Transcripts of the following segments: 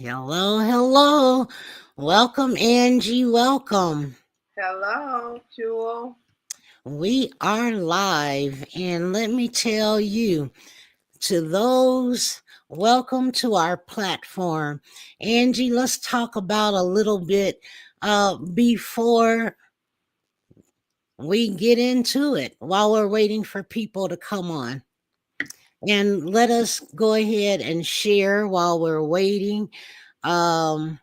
Hello, hello. Welcome, Angie. Welcome. Hello, Jewel. We are live, and let me tell you, to those, welcome to our platform. Angie, let's talk about a little bit before we get into it while we're waiting for people to come on. And let us go ahead and share while we're waiting. Um,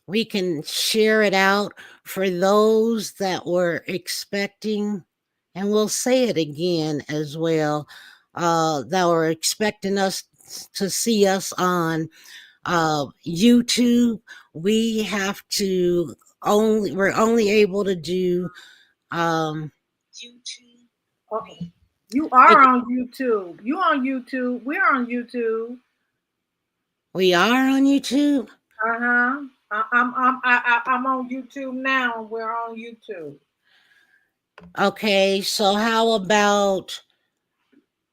we can share it out for those that were expecting, and we'll say it again as well, that were expecting us to see us on YouTube. We have to we're only able to do YouTube. Oh, you are on YouTube. You on YouTube. We're on YouTube. We are on YouTube. I'm on YouTube now. We're on YouTube. Okay, so how about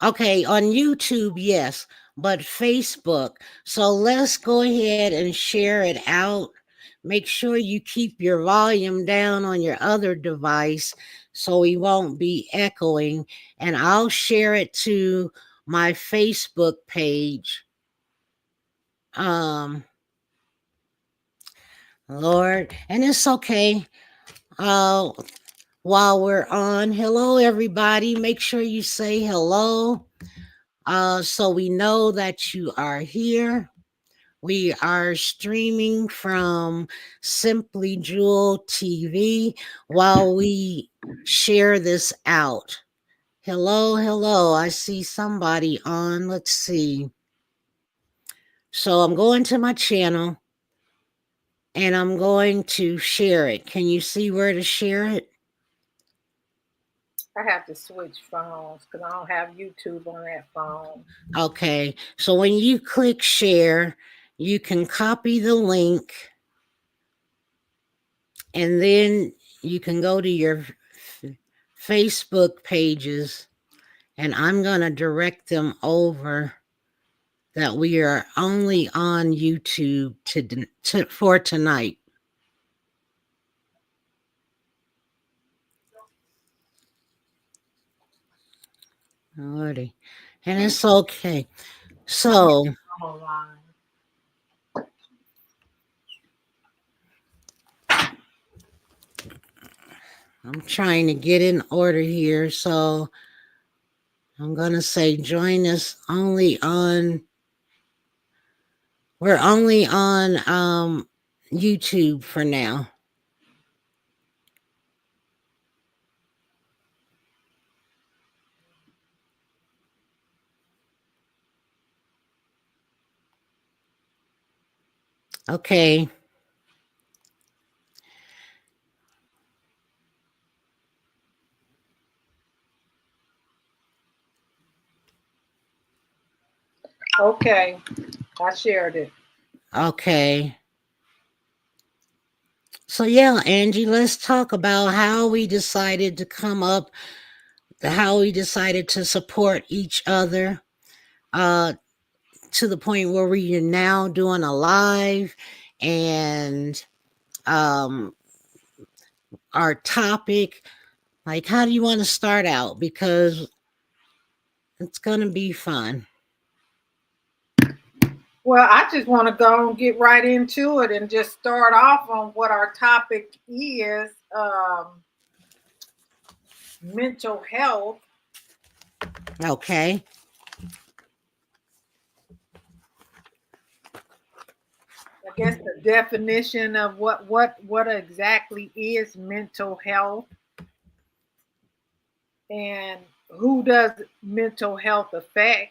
okay, on YouTube, yes, but Facebook. So let's go ahead and share it out. Make sure you keep your volume down on your other device so we won't be echoing. And I'll share it to my Facebook page. Um, Lord, and it's okay. Uh, while we're on, hello everybody. Make sure you say hello. So we know that you are here. We are streaming from Simply Jewel TV while we share this out. Hello, hello. I see somebody on. Let's see. So I'm going to my channel and I'm going to share it. Can you see where to share it? I have to switch phones because I don't have YouTube on that phone. Okay. So when you click share, you can copy the link and then you can go to your Facebook pages, and I'm going to direct them over that we are only on YouTube for tonight. Alrighty. And it's okay. So I'm online. I'm trying to get in order here. So I'm going to say join us only on, we're only on YouTube for now. Okay. Okay, I shared it. Okay. So yeah, Angie, let's talk about how we decided to come up, how we decided to support each other, uh, to the point where we are now doing a live, and um, our topic. Like, how do you want to start out? Because it's gonna be fun. Well, I just want to go and get right into it and just start off on what our topic is mental health. Okay. I guess the definition of what exactly is mental health and who does mental health affect.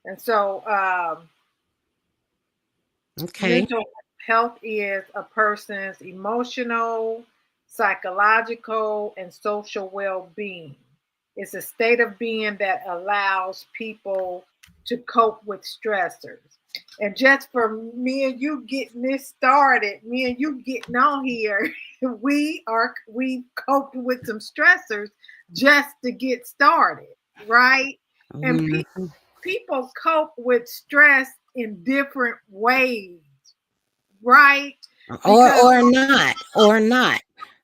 And so Okay. mental health is a person's emotional, psychological, and social well-being. It's a state of being that allows people to cope with stressors. And just for me and you getting this started, me and you getting on here, we coped with some stressors just to get started, right? And Mhm. people cope with stress in different ways, right? Because or not,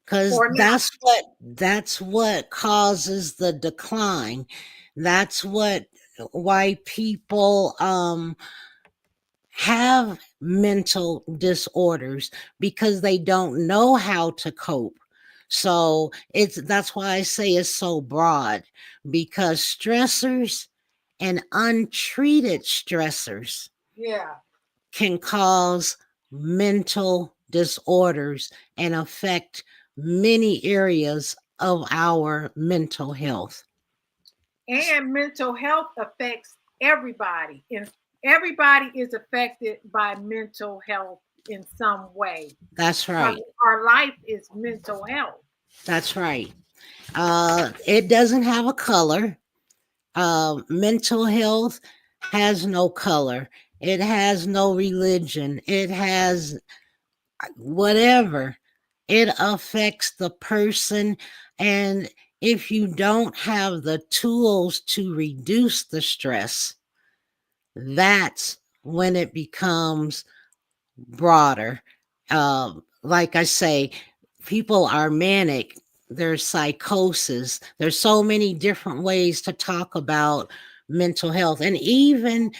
because or not, that's what causes the decline. That's what why people have mental disorders, because they don't know how to cope. So that's why I say it's so broad, because stressors and untreated stressors yeah. can cause mental disorders and affect many areas of our mental health. And mental health affects everybody. And everybody is affected by mental health in some way. That's Because right. our life is mental health. That's right. It doesn't have a color. Mental health has no color. It has no religion. It has whatever. It affects the person. And if you don't have the tools to reduce the stress, that's when it becomes broader. Like I say, people are manic. There's psychosis. There's so many different ways to talk about mental health, and even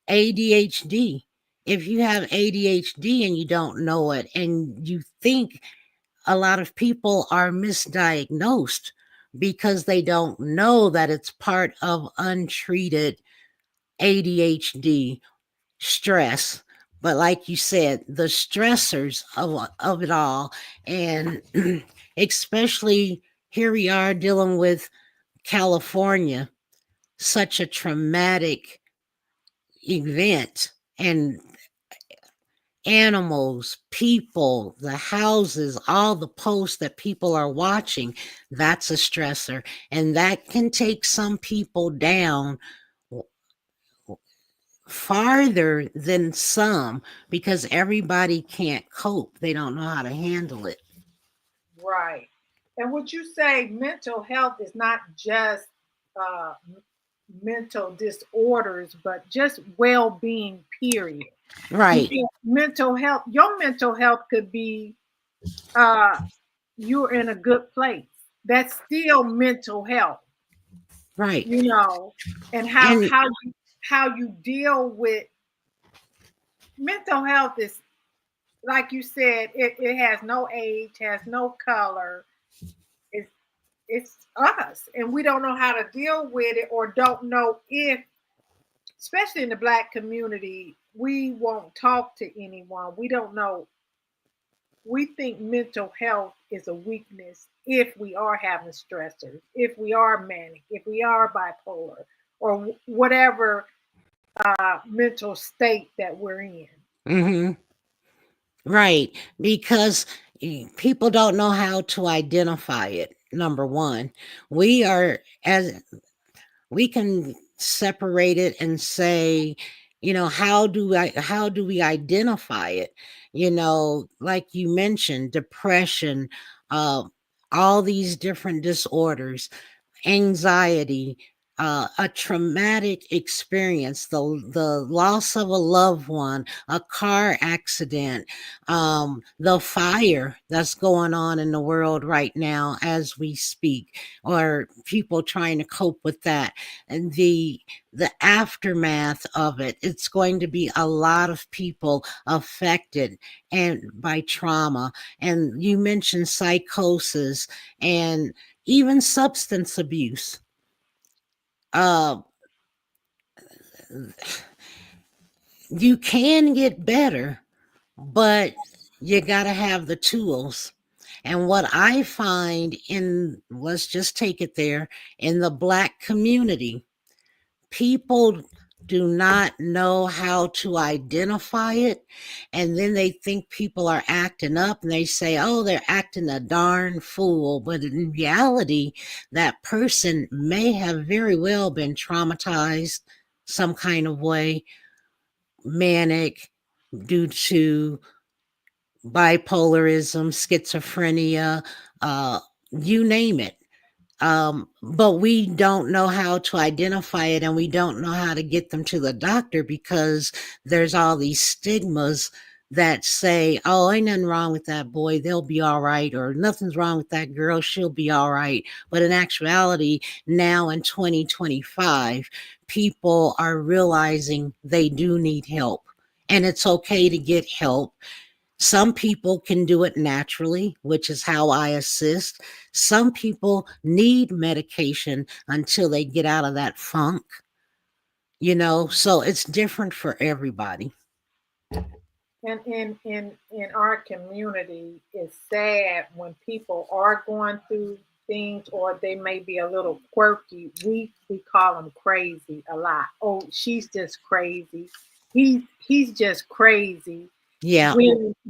ADHD. If you have ADHD and you don't know it, and you think a lot of people are misdiagnosed because they don't know that it's part of untreated ADHD stress. But like you said, the stressors of it all, and especially here we are dealing with California, such a traumatic event, and animals, people, the houses, all the posts that people are watching, that's a stressor. And that can take some people down farther than some, because everybody can't cope. They don't know how to handle it. Right. And would you say mental health is not just mental disorders, but just well being, period? Right, Because mental health, your mental health could be uh, you're in a good place. That's still mental health, right. you know, and And how you deal with mental health is like you said, it has no age, has no color. It's it's us, and we don't know how to deal with it, or don't know if, especially in the Black community, we won't talk to anyone. We don't know. We think mental health is a weakness if we are having stressors, if we are manic, if we are bipolar, or whatever mental state that we're in. mhm, right, because people don't know how to identify it. Number one, we are as we can separate it and say, how do we identify it? Like you mentioned, depression, uh, all these different disorders, anxiety, a traumatic experience, the loss of a loved one, a car accident, the fire that's going on in the world right now as we speak, or people trying to cope with that, and the aftermath of it. It's going to be a lot of people affected and by trauma. And you mentioned psychosis and even substance abuse. Uh, you can get better, but you got to have the tools. And what I find let's just take it there, in the Black community, people do not know how to identify it. And then they think people are acting up, and they say, oh, they're acting a darn fool. But in reality, that person may have very well been traumatized some kind of way, manic, due to bipolarism, schizophrenia, uh, you name it. But we don't know how to identify it, and we don't know how to get them to the doctor because there's all these stigmas that say, oh, ain't nothing wrong with that boy, they'll be all right, or nothing's wrong with that girl, she'll be all right. But in actuality, now in 2025, people are realizing they do need help, and it's okay to get help. Some people can do it naturally, which is how I assist. Some people need medication until they get out of that funk, so it's different for everybody. And in our community, it's sad when people are going through things or they may be a little quirky. We call them crazy a lot. Oh, she's just crazy. He's just crazy. Yeah,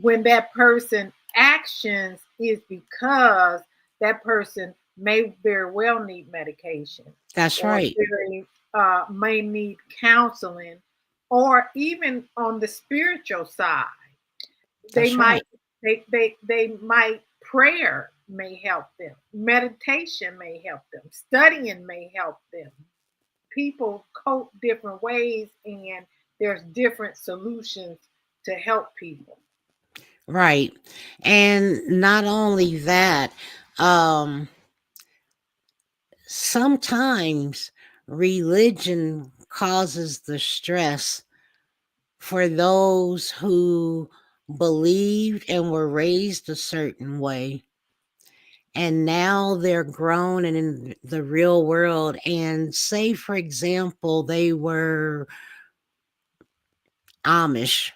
When that person actions is because that person may very well need medication that's or right. very may need counseling, or even on the spiritual side, they That's might right. they might prayer may help them, meditation may help them, studying may help them. People cope different ways, and there's different solutions to help people. Right. And not only that, um, sometimes religion causes the stress for those who believed and were raised a certain way, and now they're grown and in the real world, and say for example they were Amish,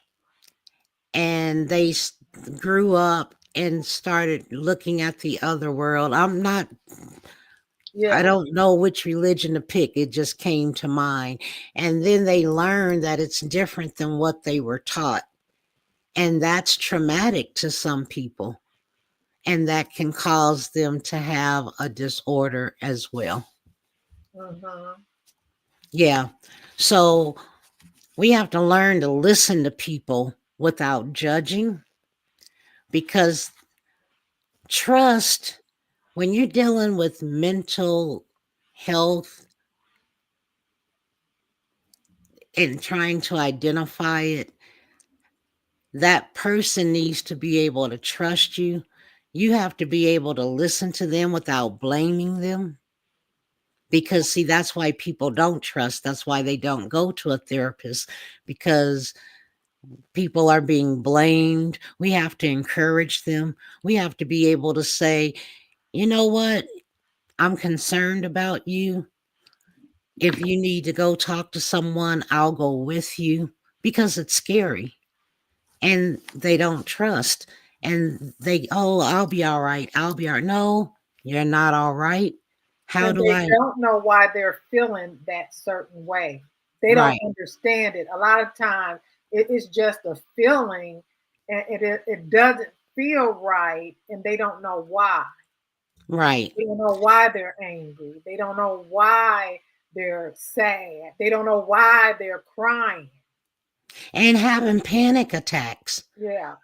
and grew up and started looking at the other world. I Yeah. don't know which religion to pick, it just came to mind. And then they learn that it's different than what they were taught, and that's traumatic to some people, and that can cause them to have a disorder as well. Hmm. Yeah. So we have to learn to listen to people without judging, because trust, when you're dealing with mental health and trying to identify it, that person needs to be able to trust you. You have to be able to listen to them without blaming them, because see, that's why people don't trust, that's why they don't go to a therapist, because people are being blamed. We have to encourage them. We have to be able to say, you know what, I'm concerned about you. If you need to go talk to someone, I'll go with you, because it's scary and they don't trust. And oh, I'll be all right. I'll be all right. No, you're not all right. How And do they I? don't know why they're feeling that certain way. They don't Right, understand it. A lot of times it is just a feeling, and it doesn't feel right, and they don't know why. right. They don't know why they're angry. They don't know why they're sad. They don't know why they're crying. And having panic attacks. Yeah,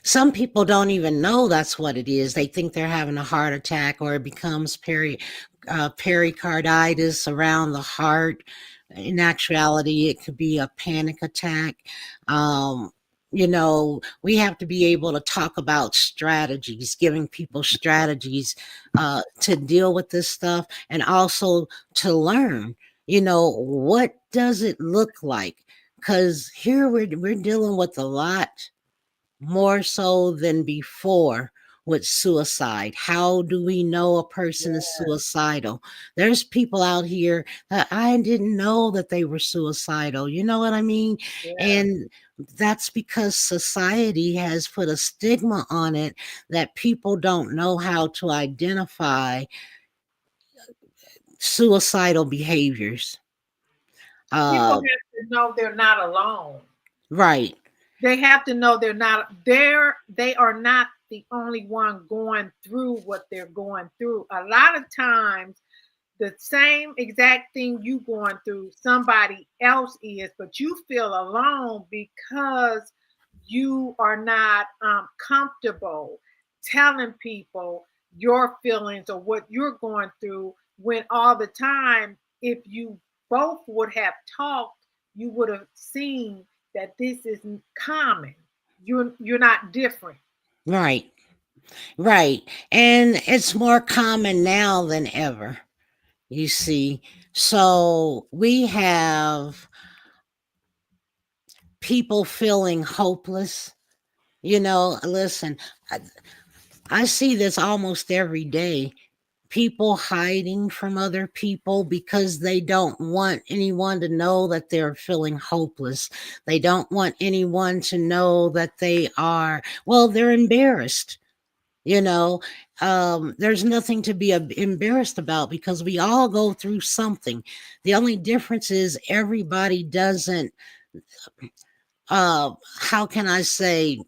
Some people don't even know that's what it is. They think they're having a heart attack, or it becomes pericarditis around the heart. In actuality, it could be a panic attack. Um, we have to be able to talk about strategies, giving people strategies to deal with this stuff, and also to learn. What does it look like? Because here we're dealing with a lot more so than before with suicide. How do we know a person is yeah, suicidal? There's people out here that I didn't know that they were suicidal. You know what I mean? yeah. And that's because society has put a stigma on it that people don't know how to identify suicidal behaviors. People Uh, have to know they're not alone. right, They have to know they're not there. They are not the only one going through what they're going through. A lot of times the same exact thing you going through somebody else is, but you feel alone because you are not comfortable telling people your feelings or what you're going through, when all the time, if you both would have talked, you would have seen that this is common. You're not different. Right. Right. And it's more common now than ever, you see. So we have people feeling hopeless. Listen, I, I see this almost every day. People hiding from other people because they don't want anyone to know that they're feeling hopeless. They don't want anyone to know that they're embarrassed. You know, there's nothing to be embarrassed about because we all go through something. The only difference is everybody doesn't, how can I say,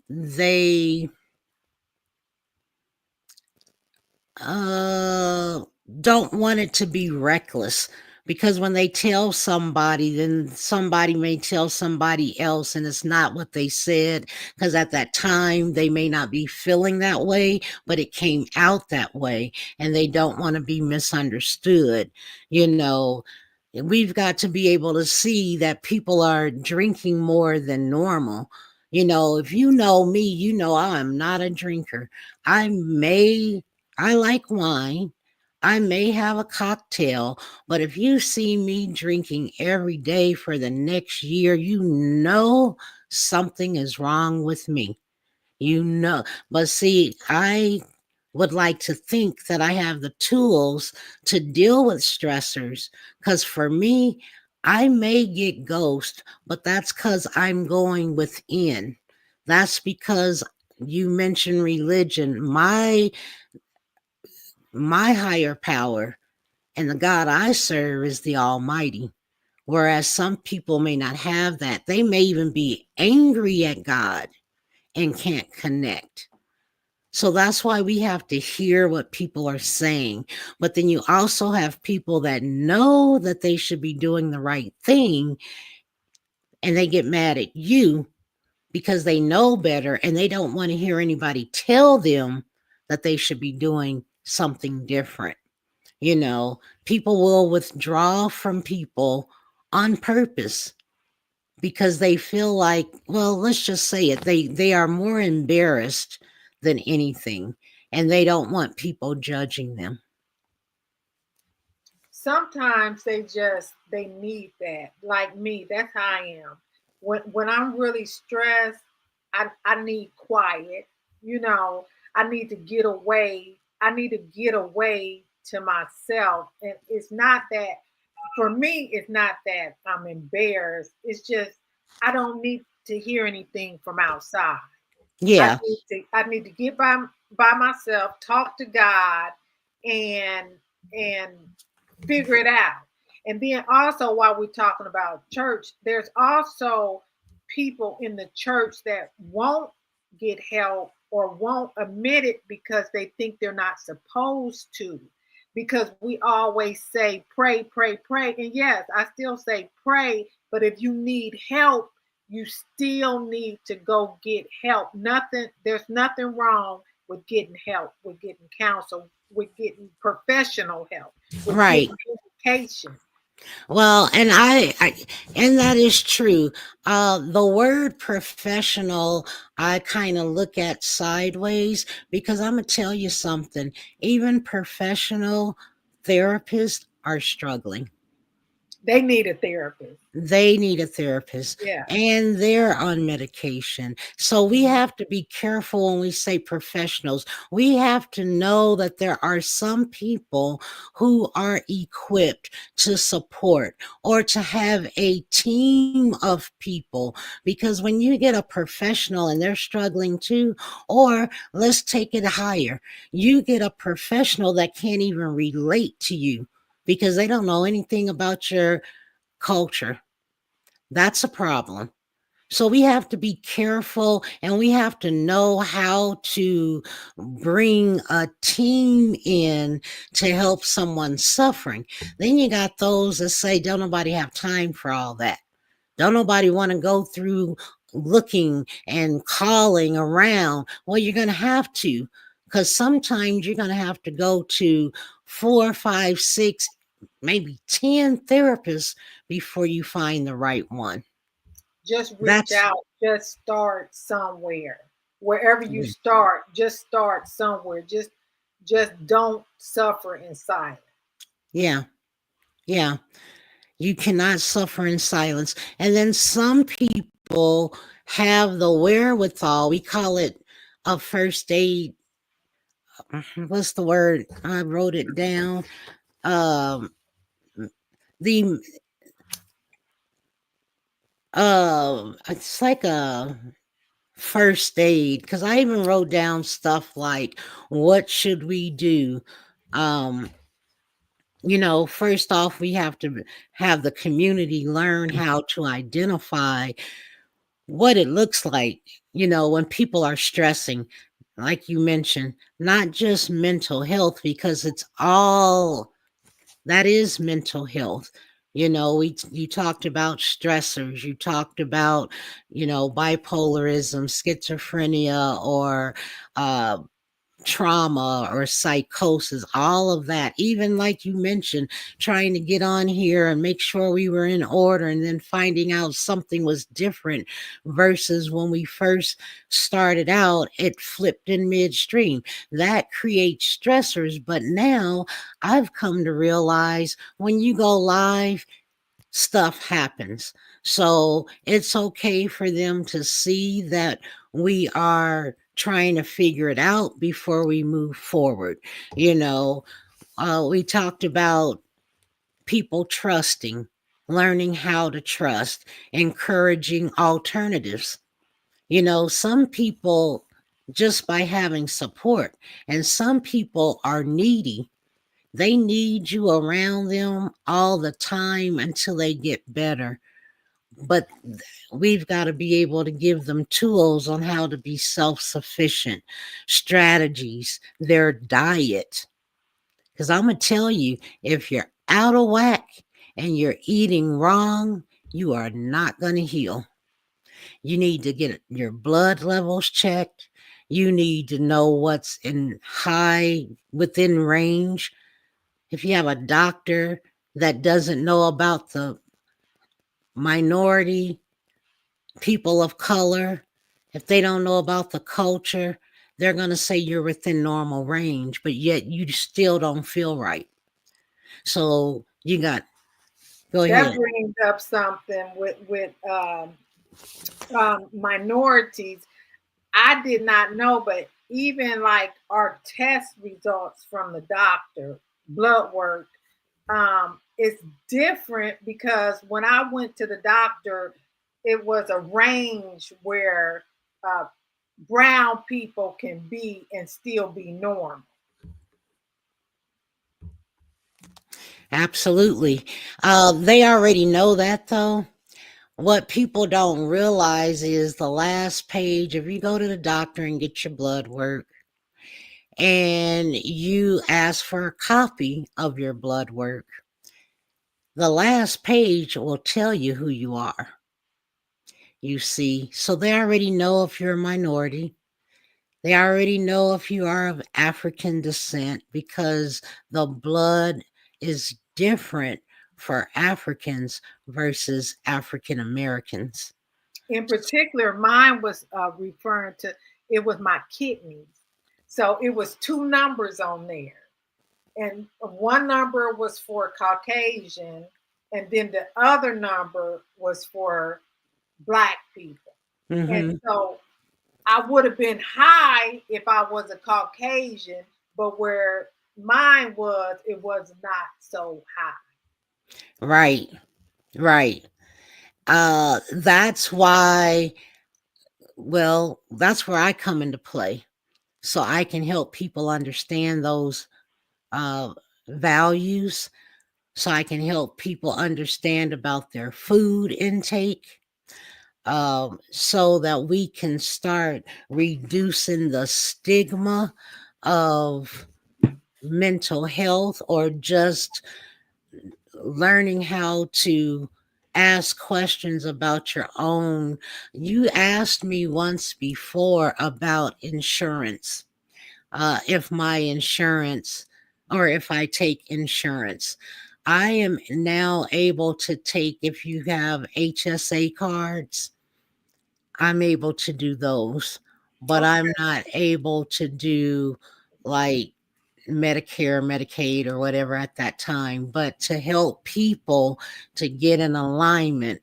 Uh, don't want it to be reckless because when they tell somebody, then somebody may tell somebody else, and it's not what they said because at that time they may not be feeling that way, but it came out that way, and they don't want to be misunderstood. You know, we've got to be able to see that people are drinking more than normal. If you know me, you know I'm not a drinker. I may I like wine. I may have a cocktail, but if you see me drinking every day for the next year, you know something is wrong with me. You know. But see, I would like to think that I have the tools to deal with stressors because for me, I may get ghost, but that's because I'm going within. That's because you mentioned religion. My higher power and the God I serve is the Almighty. Whereas some people may not have that. They may even be angry at God and can't connect. So that's why we have to hear what people are saying. But then you also have people that know that they should be doing the right thing and they get mad at you because they know better and they don't want to hear anybody tell them that they should be doing something different. People will withdraw from people on purpose because they feel like, well, let's just say it, they are more embarrassed than anything, and they don't want people judging them. Sometimes they need that. Like me, that's how I am. When I'm really stressed, I need quiet. You know, I need to get away. I need to get away to myself. And it's not that, for me, it's not that I'm embarrassed. It's just I don't need to hear anything from outside. Yeah. I need to get by myself, talk to God, and and figure it out. And then also, while we're talking about church, there's also people in the church that won't get help or won't admit it because they think they're not supposed to. Because we always say pray, pray, pray. And yes, I still say pray, but if you need help, you still need to go get help. There's nothing wrong with getting help, with getting counsel, with getting professional help, with Right. getting education. Well, and that is true. The word professional, I kind of look at sideways because I'm gonna tell you something. Even professional therapists are struggling. They need a therapist. They need a therapist Yeah. and they're on medication. So we Mhm. have to be careful when we say professionals. We have to know that there are some people who are equipped to support or to have a team of people. Because when you get a professional and they're struggling too, or let's take it higher, you get a professional that can't even relate to you because they don't know anything about your culture. That's a problem. So we have to be careful and we have to know how to bring a team in to help someone suffering. Then you got those that say, don't nobody have time for all that. Don't nobody want to go through looking and calling around. Well, you're going to have to because sometimes you're going to have to go to 4, 5, 6, maybe 10 therapists before you find the right one. Just reach That's out, just start somewhere. Wherever you start, just start somewhere. Just don't suffer in silence. yeah, yeah. You cannot suffer in silence. And then some people have the wherewithal. We call it a first aid. What's the word? I wrote it down. Um, the it's like a first aid, because I even wrote down stuff like, what should we do? Um, first off, we have to have the community learn how to identify what it looks like, when people are stressing, like you mentioned, not just mental health, because it's all that is mental health. You talked about stressors, you talked about, bipolarism, schizophrenia, or uh, trauma or psychosis, all of that. Even like you mentioned, trying to get on here and make sure we were in order and then finding out something was different versus when we first started out, it flipped in midstream. That creates stressors. But now I've come to realize when you go live, stuff happens. So it's okay for them to see that we are trying to figure it out before we move forward. You know, we talked about people trusting, learning how to trust, encouraging alternatives. Some people just by having support, and some people are needy. They need you around them all the time until they get better. But we've got to be able to give them tools on how to be self sufficient, strategies, their diet. Because I'm going to tell you, if you're out of whack and you're eating wrong, you are not going to heal. You need to get your blood levels checked. You need to know what's in high within range. If you have a doctor that doesn't know about the minority, people of color, if they don't know about the culture, they're going to say you're within normal range, but yet you still don't feel right. So you got, go That ahead. brings up something with minorities. I did not know, but even like our test results from the doctor, blood work, it's different because when I went to the doctor, it was a range where uh, brown people can be and still be normal. Absolutely. They already know that though. What people don't realize is the last page, if you go to the doctor and get your blood work and you ask for a copy of your blood work, the last page will tell you who you are. You see, so they already know if you're a minority. They already know if you are of African descent because the blood is different for Africans versus African Americans. In particular, mine was referring to it was my kidneys. So it was two numbers on there. And one number was for Caucasian, and then the other number was for Black people. And Hmm. so I would have been high if I was a Caucasian, but where mine was, it was not so high. Right, right. That's why, well, that's where I come into play. So I can help people understand those uh, values. So I can help people understand about their food intake, so that we can start reducing the stigma of mental health, or just learning how to ask questions about your own. You asked me once before about insurance. if my insurance or if I take insurance. I am now able to take, if you have HSA cards, I'm able to do those, but Okay. I'm not able to do like Medicare, Medicaid, or whatever at that time. But to help people to get in alignment,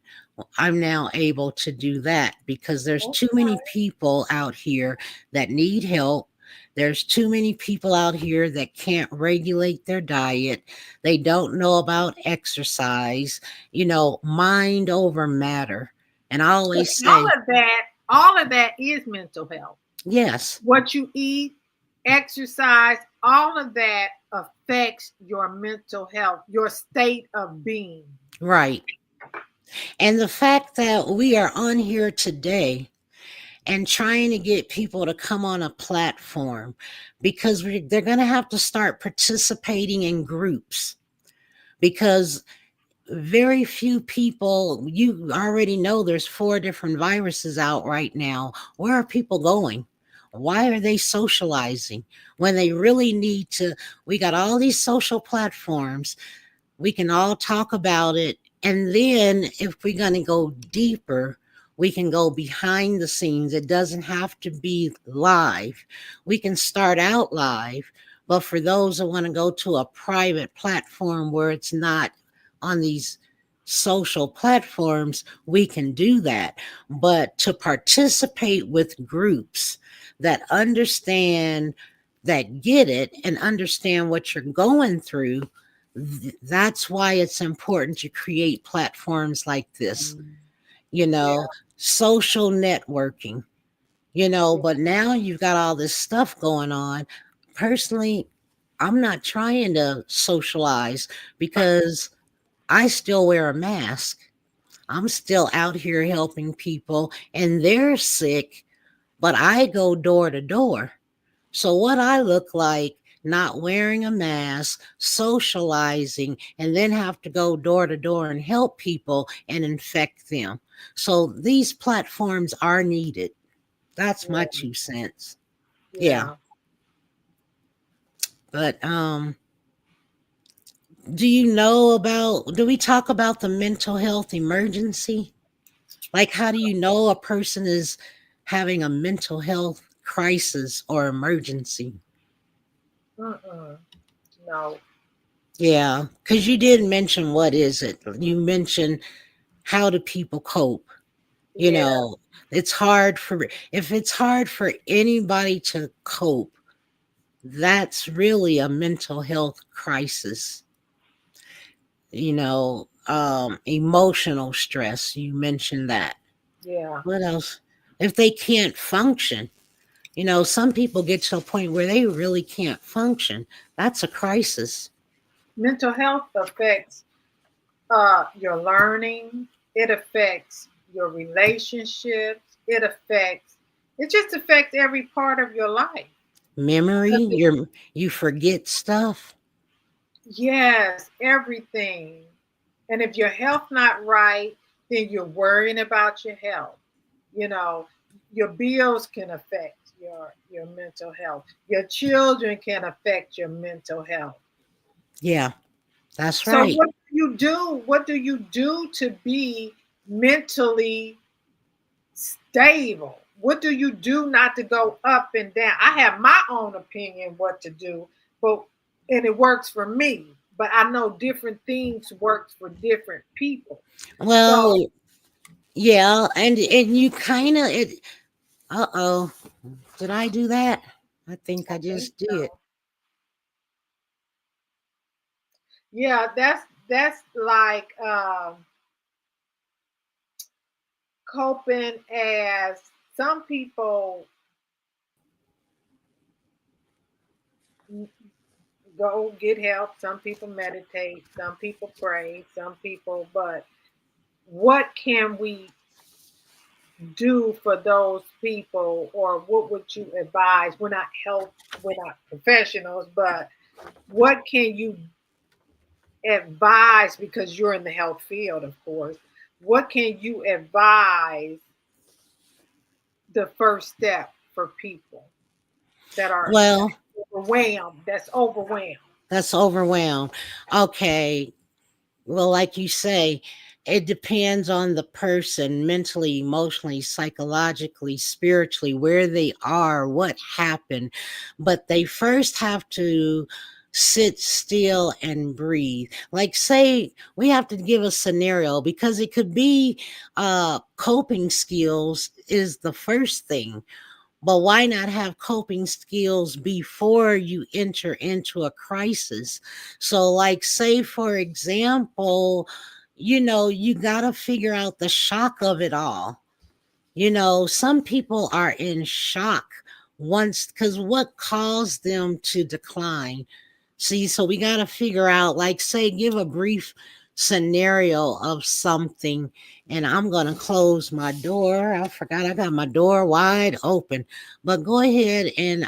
I'm now able to do that because there's too many Okay. people out here that need help. There's too many people out here that can't regulate their diet. They don't know about exercise, mind over matter. And I But always say, all of that is mental health. yes, What you eat, exercise, all of that affects your mental health, your state of being. right. And the fact that we are on here today and trying to get people to come on a platform because they're going to have to start participating in groups because very few people, you already know there's 4 different viruses out right now. Where are people going? Why are they socializing when they really need to? We got all these social platforms, we can all talk about it. And then if we're going to go deeper, we can go behind the scenes. It doesn't have to be live. We can start out live, but for those that want to go to a private platform where it's not on these social platforms, we can do that. But to participate with groups that understand, that get it, and understand what you're going through, that's why it's important to create platforms like this, you Yeah, know, social networking, yeah, but now you've got all this stuff going on. Personally, I'm not trying to socialize because I still wear a mask. I'm still out here helping people and they're sick, but I go door to door. So what I look like not wearing a mask, socializing, and then have to go door to door and help people and infect them. So these platforms are needed. That's my yeah, 2 cents. Yeah. yeah. But do we talk about the mental health emergency? Like how do you know a person is having a mental health crisis or emergency? Mm-mm. No. Yeah, because you did mention what is it? You mentioned how do people cope? You Yeah. know, it's hard for if it's hard for anybody to cope, that's really a mental health crisis. Emotional stress, you mentioned that. Yeah. What else? If they can't function, some people get to a point where they really can't function. That's a crisis. Mental health affects your learning. It affects your relationships. It just affects every part of your life. Memory, 'Cause it- you forget stuff. yes, everything. And if your health not right, then you're worrying about your health. You know, your bills can affect your mental health. Your children can affect your mental health. Yeah, that's So right. what do you do? What do you do to be mentally stable? What do you do not to go up and down? I have my own opinion what to do, but and it works for me. But I know different things works for different people. So Well, yeah, and you kind of it. Uh-oh, did I do that? I think I I think just did. so. Yeah, that's like coping as some people go get help, some people meditate, some people pray, some people, but what can we do for those people, or what would you advise? We're not professionals, but what can you advise, because you're in the health field, of course, what can you advise the first step for people? that are Well, overwhelmed, that's overwhelmed. that's overwhelmed. Okay. Well, like you say, it depends on the person mentally, emotionally, psychologically, spiritually, where they are, what happened. But they first have to sit still and breathe. Like, say, we have to give a scenario because it could be coping skills is the first thing. But why not have coping skills before you enter into a crisis? So, like, say, for example, you got to figure out the shock of it all. Some people are in shock once because what caused them to decline. See, so we got to figure out, like, say, give a brief scenario of something. And I'm going to close my door. I forgot I got my door wide open. But go ahead and,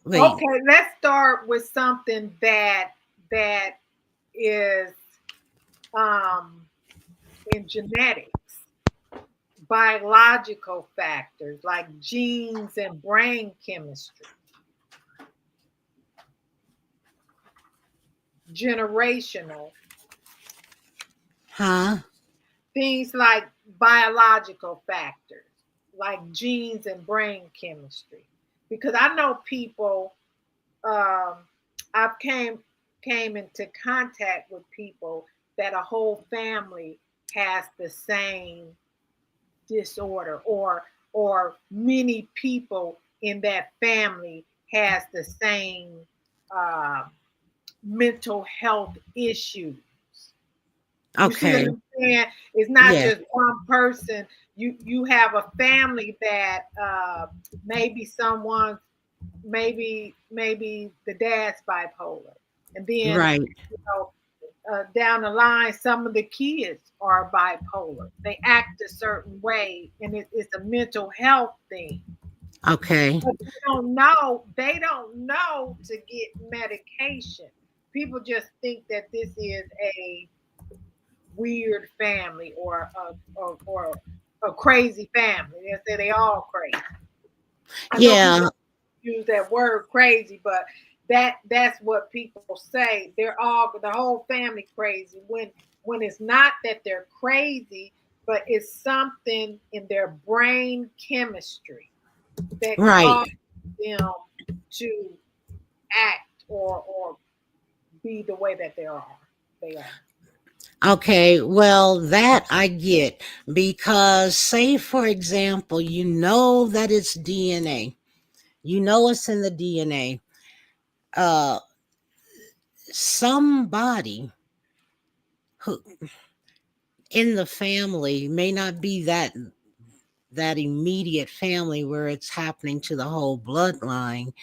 wait. Okay, let's start with something that is um, in genetics, biological factors like genes and brain chemistry, generational Huh? things like biological factors like genes and brain chemistry. Because I know people, um, I've came into contact with people that a whole family has the same disorder, or many people in that family has the same uh, mental health issues. You see what Okay. I'm saying? It's not Yeah. just one person. You have a family that maybe someone, maybe the dad's bipolar, and then Right. you know down the line, some of the kids are bipolar. They act a certain way, and it's a mental health thing. Okay. But they don't know. They don't know to get medication. People just think that this is a weird family or a crazy family. They say they all crazy. I know people Yeah. use that word crazy, but that's what people say. They're all the whole family crazy when it's not that they're crazy, but it's something in their brain chemistry that Right. causes them to act or be the way that they are. They are. Okay, well, that I get because, say, for example, that it's DNA. It's in the DNA. Uh, somebody who in the family may not be that immediate family where it's happening to the whole bloodline.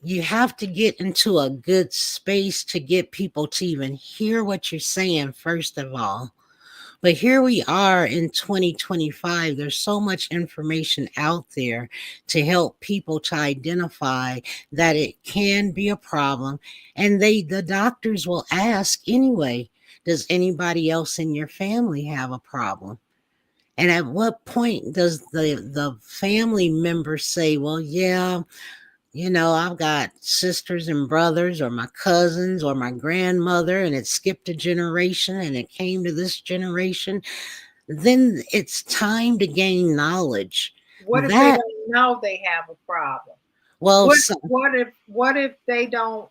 You have to get into a good space to get people to even hear what you're saying, first of all. But here we are in 2025. There's so much information out there to help people to identify that it can be a problem. And the doctors will ask anyway, does anybody else in your family have a problem? And at what point does the family member say, well, yeah, I've got sisters and brothers, or my cousins, or my grandmother, and it skipped a generation and it came to this generation. Then it's time to gain knowledge. What if they That, don't know they have a problem? well, What if they don't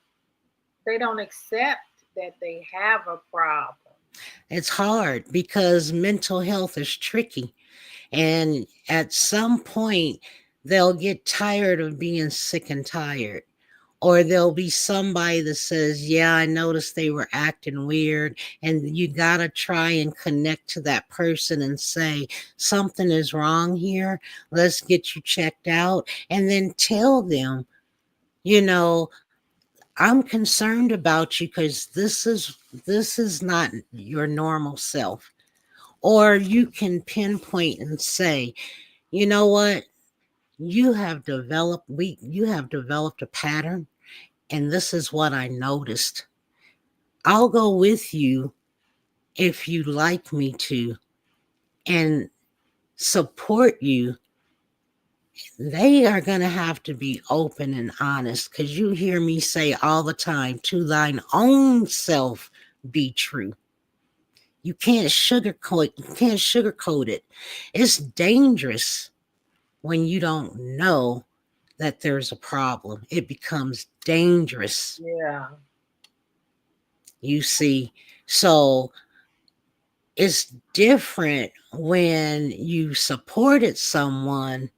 accept that they have a problem? it's hard because mental health is tricky. And at some point, they'll get tired of being sick and tired. Or there'll be somebody that says, yeah, I noticed they were acting weird. And you got to try and connect to that person and say, something is wrong here. Let's get you checked out. And then tell them, you know, I'm concerned about you because this is not your normal self. Or you can pinpoint and say, you know what? You have developed a pattern, and this is what I noticed. I'll go with you if you'd like me to, and support you they are going to have to be open and honest, because you hear me say all the time, to thine own self be true. You can't sugarcoat it. It's dangerous when you don't know that there's a problem. It becomes dangerous, Yeah. you see. So it's different when you supported someone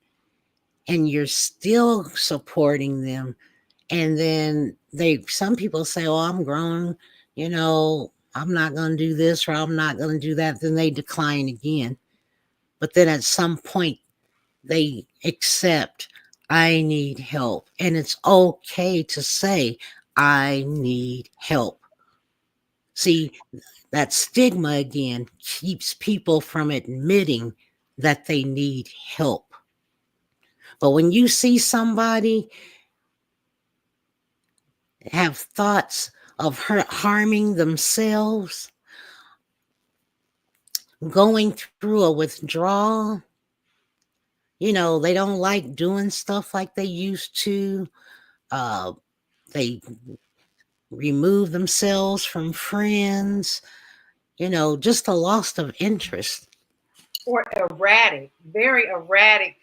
and you're still supporting them, and then some people say, "Oh, I'm grown, I'm not going to do this or I'm not going to do that." Then they decline again. But then at some point they accept, I need help, and it's okay to say, I need help. See, that stigma again keeps people from admitting that they need help. But when you see somebody have thoughts of harming themselves, going through a withdrawal, they don't like doing stuff like they used to. They remove themselves from friends, just a loss of interest. Or erratic, very erratic.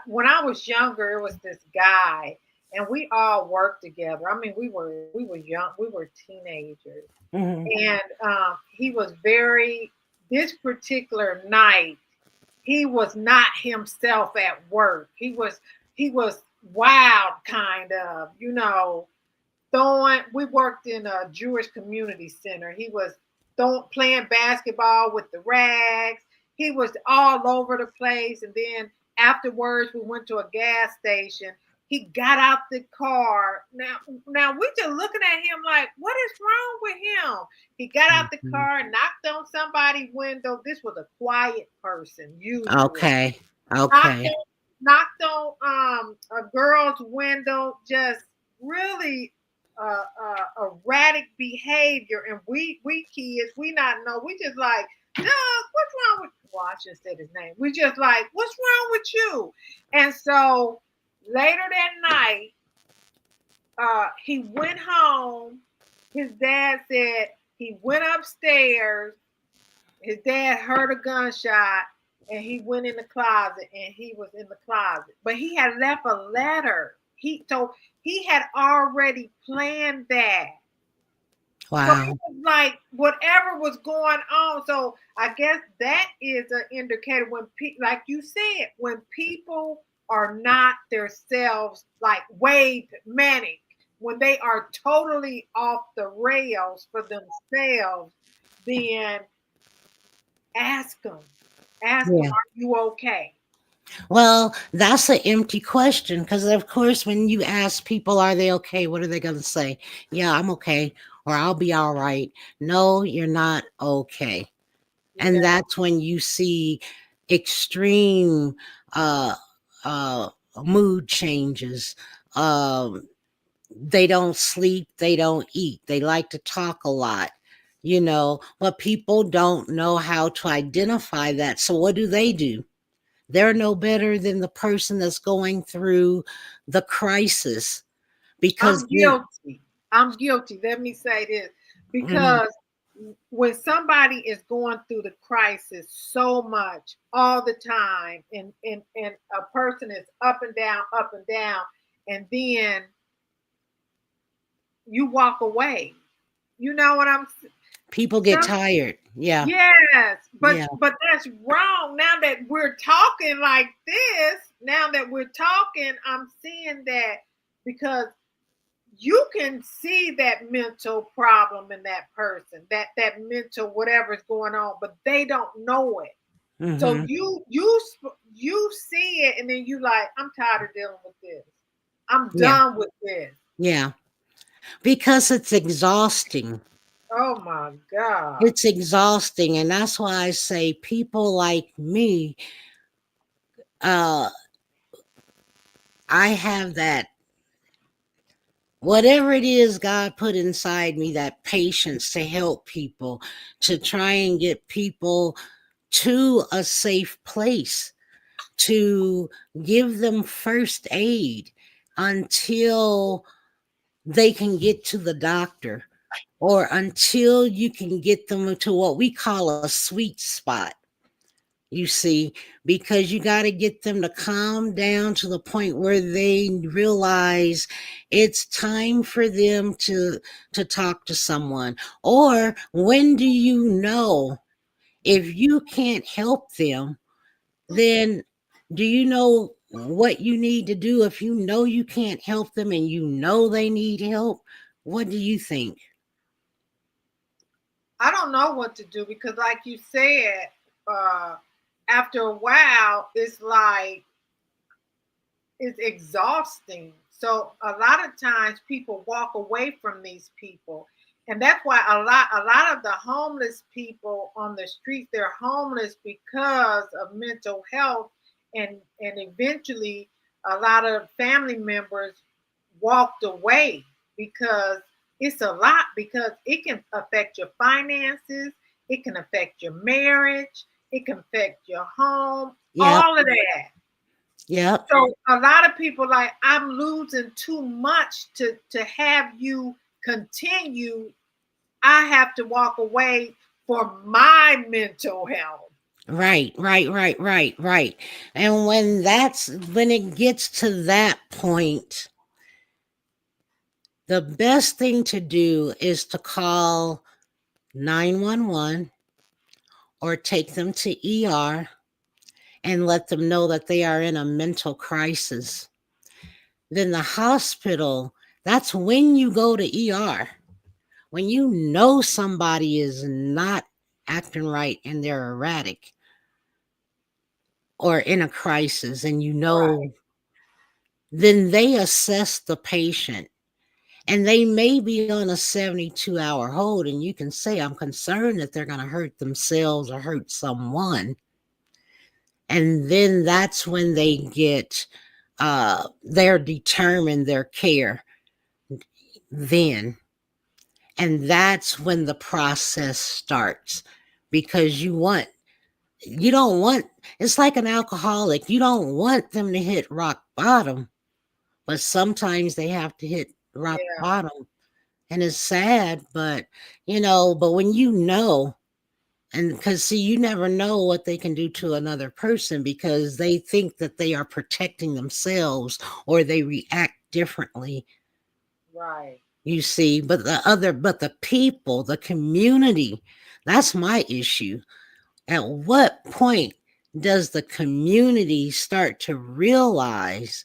When I was younger, it was this guy, and we all worked together. I mean, we were young, we were teenagers, Mhm. and he was very. This particular night, he was not himself at work. He was wild, kind of, throwing. We worked in a Jewish community center. He was throwing, playing basketball with the rags. He was all over the place. And then afterwards, we went to a gas station. He got out the car. Now we just looking at him like, what is wrong with him? He got out the Mhm. car, knocked on somebody's window. This was a quiet person, usually. Okay. Knocked Okay. on, knocked on a girl's window, just really erratic behavior. And we kids, we not know. We just like, Doug, what's wrong with? Well, I should say his name. We just like, what's wrong with you? And so later that night, he went home. His dad said he went upstairs. His dad heard a gunshot, and he went in the closet, and he was in the closet. But he had left a letter. He had already planned that. So it Wow. was like whatever was going on. So I guess that is an indicator when, like you said, when people are not themselves, like Wade Manic, when they are totally off the rails for themselves, then ask them. Ask them, Yeah. are you okay? Well, that's an empty question, because, of course, when you ask people, are they okay? What are they going to say? Yeah, I'm okay, or I'll be all right. No, you're not okay. And Yeah. that's when you see extreme uh, uh, mood changes. Um, they don't sleep, they don't eat, they like to talk a lot, but people don't know how to identify that. So what do? They're no better than the person that's going through the crisis, because I'm guilty. I'm guilty. Let me say this Mhm. because when somebody is going through the crisis so much all the time, and a person is up and down, and then you walk away. You know what I'm People get some tired. Yeah. Yes, but Yeah. that's wrong. Now that we're talking like this, now that we're talking, I'm seeing that because you can see that mental problem in that person, that mental whatever's going on, but they don't know it. So Hmm. you see it, and then you like, I'm tired of dealing with this. I'm Yeah. done with this. Yeah. Because it's exhausting. Oh my God. It's exhausting. And that's why I say people like me, uh, I have that, whatever it is God put inside me, that patience to help people, to try and get people to a safe place, to give them first aid until they can get to the doctor, or until you can get them to what we call a sweet spot. You see, because you got to get them to calm down to the point where they realize it's time for them to talk to someone. Or when do you know if you can't help them, then do you know what you need to do if you know you can't help them and you know they need help? What do you think? I don't know what to do because, like you said, uh, after a while, it's like it's exhausting. So a lot of times people walk away from these people. And that's why a lot of the homeless people on the streets, they're homeless because of mental health, and eventually a lot of family members walked away because it's a lot, because it can affect your finances, it can affect your marriage, it can affect your home, Yep, all of that. yep. So a lot of people like, I'm losing too much to have you continue. I have to walk away for my mental health. Right, right, right, right, right. And when it gets to that point, the best thing to do is to call 911 or take them to ER and let them know that they are in a mental crisis. Then the hospital, that's when you go to ER. When you know somebody is not acting right and they're erratic or in a crisis, and you Right. know, then they assess the patient, and they may be on a 72-hour hold, and you can say, I'm concerned that they're going to hurt themselves or hurt someone. And then that's when they get they're determined their care then. And that's when the process starts, because you don't want, it's like an alcoholic, you don't want them to hit rock bottom, but sometimes they have to hit rock Yeah. bottom. And it's sad, but but when and because see, you never know what they can do to another person, because they think that they are protecting themselves, or they react differently, Right. you see. But the people, the community, that's my issue. At what point does the community start to realize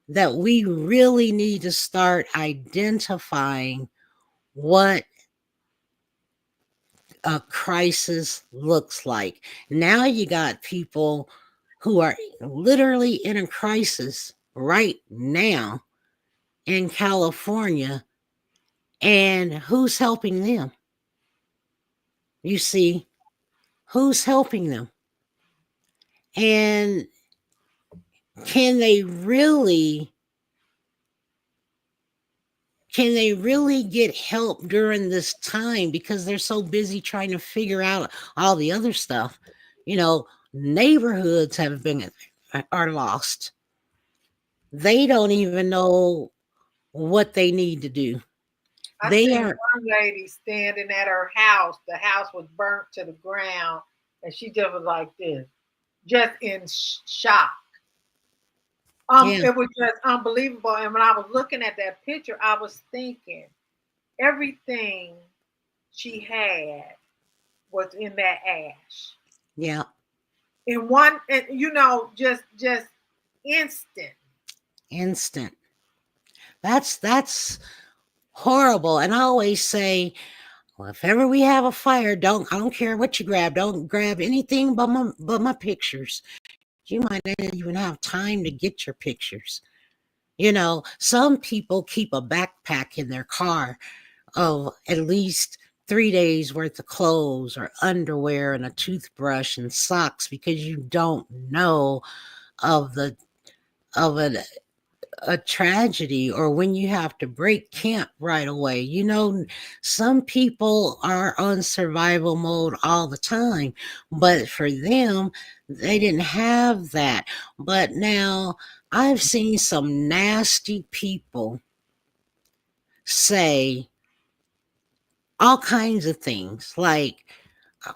that we really need to start identifying what a crisis looks like? Now you got people who are literally in a crisis right now in California, and who's helping them? You see, who's helping them? And can they really can they really get help during this time, because they're so busy trying to figure out all the other stuff? Neighborhoods have been are lost. They don't even know what they need to do. I They seen are, one lady standing at her house. The house was burnt to the ground, and she just was like this, just in shock. yeah, It was just unbelievable. And when I was looking at that picture, I was thinking everything she had was in that ash. yeah, In one, and just instant. instant. That's horrible. And I always say, well, if ever we have a fire, I don't care what you grab, don't grab anything but my pictures. You might not even have time to get your pictures. Some people keep a backpack in their car of at least 3 days worth of clothes or underwear and a toothbrush and socks, because you don't know of the of a tragedy, or when you have to break camp right away. Some people are on survival mode all the time, but for them, They didn't have that. But now I've seen some nasty people say all kinds of things. Like,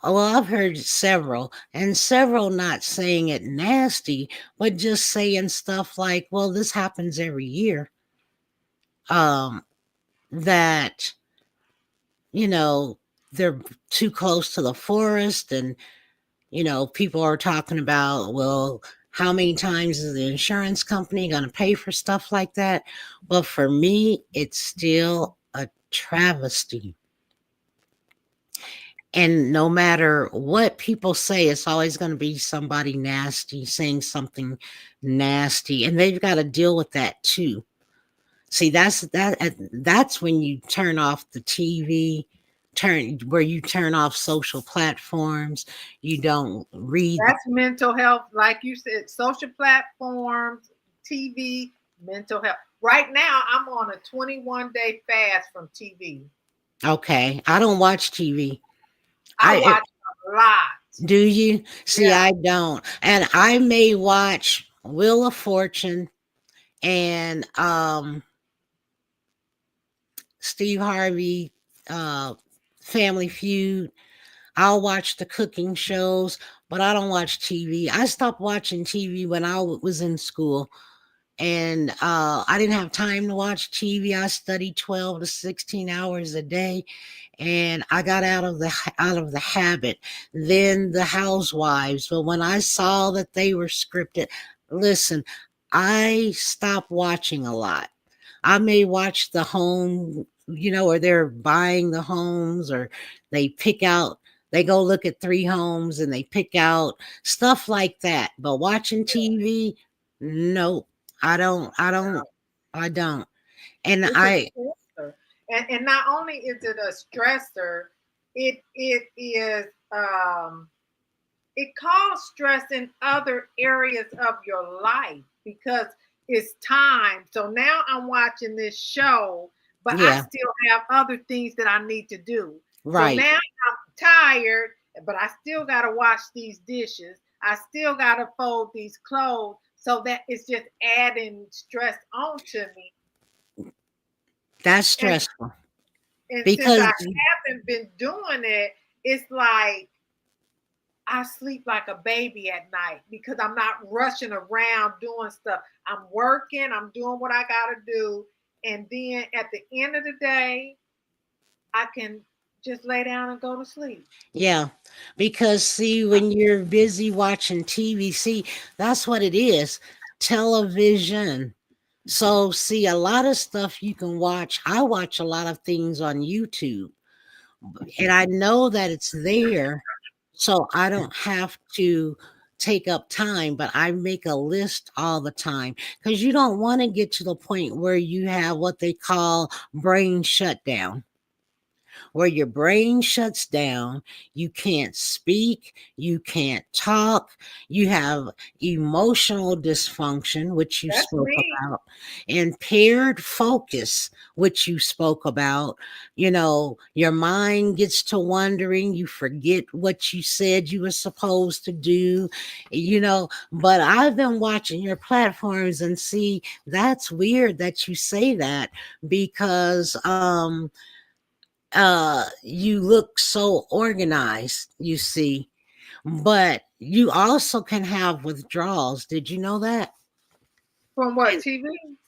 well, I've heard several, and several not saying it nasty, but just saying stuff like, well, this happens every year. Um, that, you know, they're too close to the forest, and people are talking about, well, how many times is the insurance company going to pay for stuff like that? But for me, it's still a travesty. And no matter what people say, it's always going to be somebody nasty saying something nasty, and they've got to deal with that too. See, that's when you turn off the TV, where you turn off social platforms. You don't read. That's mental health, like you said, social platforms, TV, mental health. Right now, I'm on a 21-day fast from TV. Okay, I don't watch TV. I I watch a lot. Do you? See, Yeah, I don't. And I may watch Wheel of Fortune and Steve Harvey, uh Family Feud. I'll watch the cooking shows, but I don't watch TV. I stopped watching TV when was in school, and I didn't have time to watch TV. I studied 12 to 16 hours a day, and I got out of the habit. Then the Housewives, but when I saw that they were scripted, listen, I stopped watching a lot. I may watch the home, or they're buying the homes, or they pick out, they go look at 3 homes and they pick out stuff like that. But watching TV, no, I don't. And it's a stressor, and not only is it a stressor, it um it causes stress in other areas of your life because it's time. So now I'm watching this show, but I yeah, still have other things that I need to do. So right. now I'm tired, but I still got to wash these dishes. I still got to fold these clothes. So that it's just adding stress onto me. That's And stressful and since because I haven't been doing it, it's like I sleep like a baby at night because I'm not rushing around doing stuff. I'm working, I'm doing what I got to do. And then at the end of the day, I can just lay down and go to sleep. yeah, because see, when you're busy watching TV, see, that's what it is, television. So, see, a lot of stuff you can watch. I watch a lot of things on YouTube, and I know that it's there, so I don't have to take up time, but I make a list all the time because you don't want to get to the point where you have what they call brain shutdown, where your brain shuts down, you can't speak, you can't talk, you have emotional dysfunction, which you That's spoke me. about, impaired focus, which you spoke about. Your mind gets to wandering, you forget what you said you were supposed to do, but I've been watching your platforms and see that's weird that you say that because you look so organized, you see, but you also can have withdrawals. Did you know that? From what, And TV?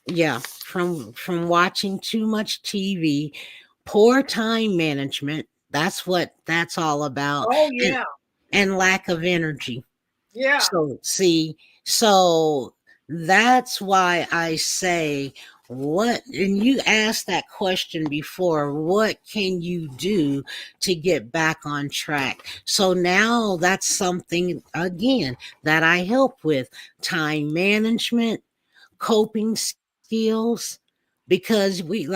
yeah, from watching too much TV, poor time management, that's what that's all about, Oh, and yeah. lack of energy. Yeah. So, see, so that's why I say, and you asked that question before, what can you do to get back on track? So now that's something, again, that I help with: time management, coping skills. Because we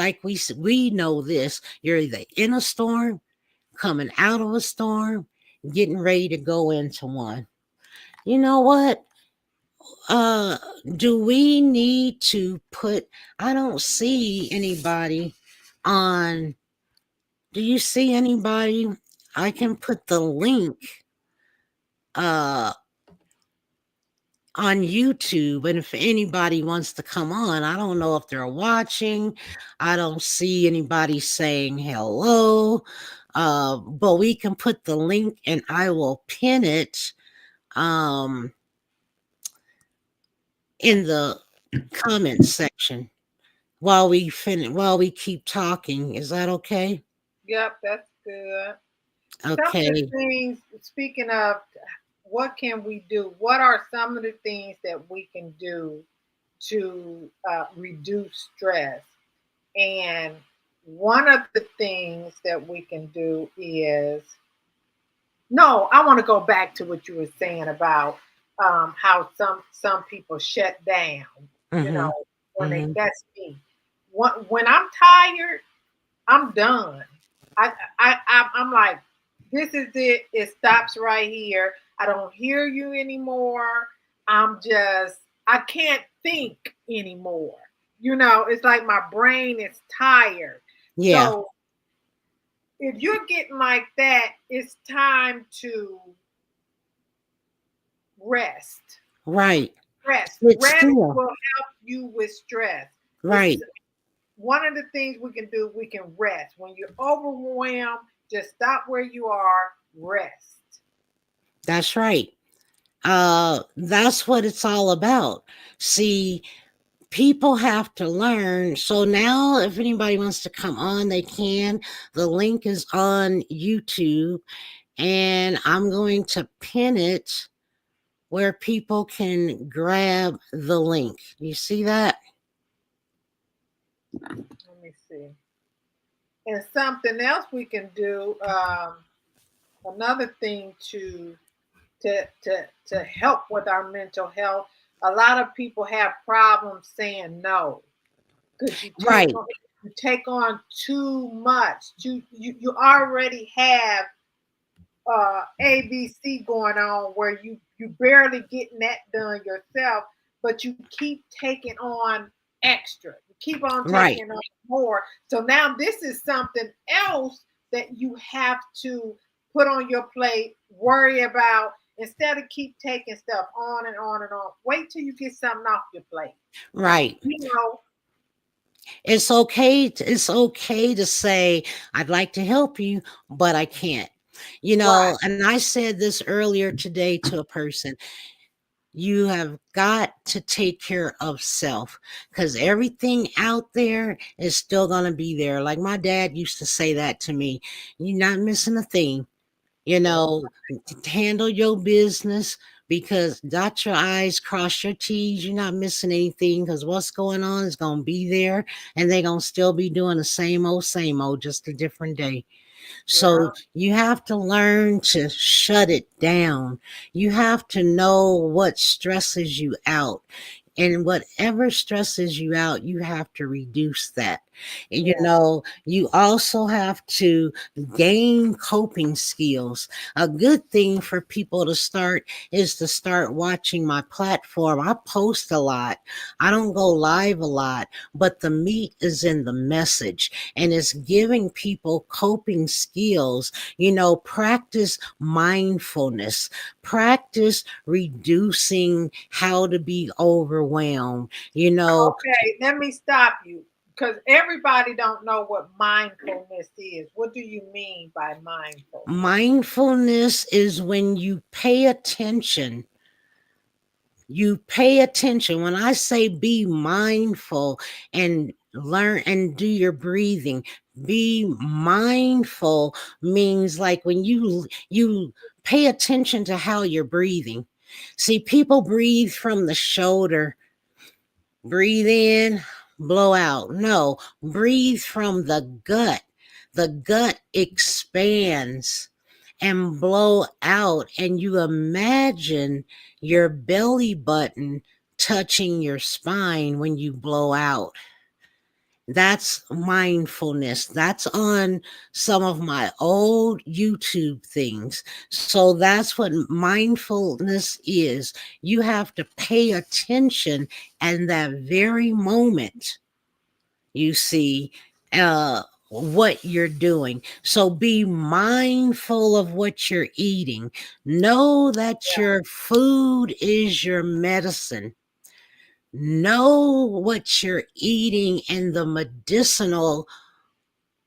know this, you're either in a storm, coming out of a storm, getting ready to go into one. You know what? Uh, do we need to put, I don't see anybody on, do you see anybody? I can put the link uh on YouTube. And if anybody wants to come on, I don't know if they're watching. I don't see anybody saying hello. But we can put the link and I will pin it um, in the comments section while we keep talking. Is that okay? Yep, that's good. Some of the Okay. things, speaking of what can we do, what are some of the things that we can do to reduce stress? And one of the things that we can do is, no, I want to go back to what you were saying about how some people shut down. You know, Mm-hmm. when they Mm-hmm. that's me. When I'm tired, I'm done. I'm like, this is it. It stops right here. I don't hear you anymore. I can't think anymore. You know, it's like my brain is tired. Yeah. So if you're getting like that, it's time to rest. Right. Rest. Sit Rest still. will help you with stress. It's Right. one of the things we can do. We can rest. When you're overwhelmed, just stop where you are, rest. That's right. That's what it's all about. See, people have to learn. So now, if anybody wants to come on, they can. The link is on YouTube, and I'm going to pin it where people can grab the link. You see that? Let me see. And something else we can do, another thing to help with our mental health. A lot of people have problems saying no because Right. you take on too much. You already have ABC going on where you barely getting that done yourself, but you keep taking on extra. You keep on Right. taking on more. So now this is something else that you have to put on your plate, worry about instead of keep taking stuff on and on and on. Wait till you get something off your plate. Right. You know, It's okay to say, I'd like to help you, but I can't. right, And I said this earlier today to a person. You have got to take care of self because everything out there is still going to be there. Like my dad used to say that to me. You're not missing a thing. You right, know, handle your business because dot your I's, cross your T's. You're not missing anything because what's going on is going to be there and they're going to still be doing the same old, just a different day. yeah, So you have to learn to shut it down. You have to know what stresses you out. And whatever stresses you out, you have to reduce that. And, yeah, you also have to gain coping skills. A good thing for people to start is to start watching my platform. I post a lot. I don't go live a lot, but the meat is in the message and it's giving people coping skills. Practice mindfulness, practice reducing how to be overwhelmed. okay, let me stop you because everybody don't know what mindfulness is. What do you mean by mindfulness? Mindfulness is when you pay attention. You pay attention. When I say be mindful and learn and do your breathing, be mindful means like when you pay attention to how you're breathing. See, people breathe from the shoulder. Breathe in, blow out. No, breathe from the gut. The gut expands and blow out, and you imagine your belly button touching your spine when you blow out. That's mindfulness. That's on some of my old YouTube things. So that's what mindfulness is. You have to pay attention and that very moment, you see, uh, what you're doing. So be mindful of what you're eating. Know that your food is your medicine. Know what you're eating and the medicinal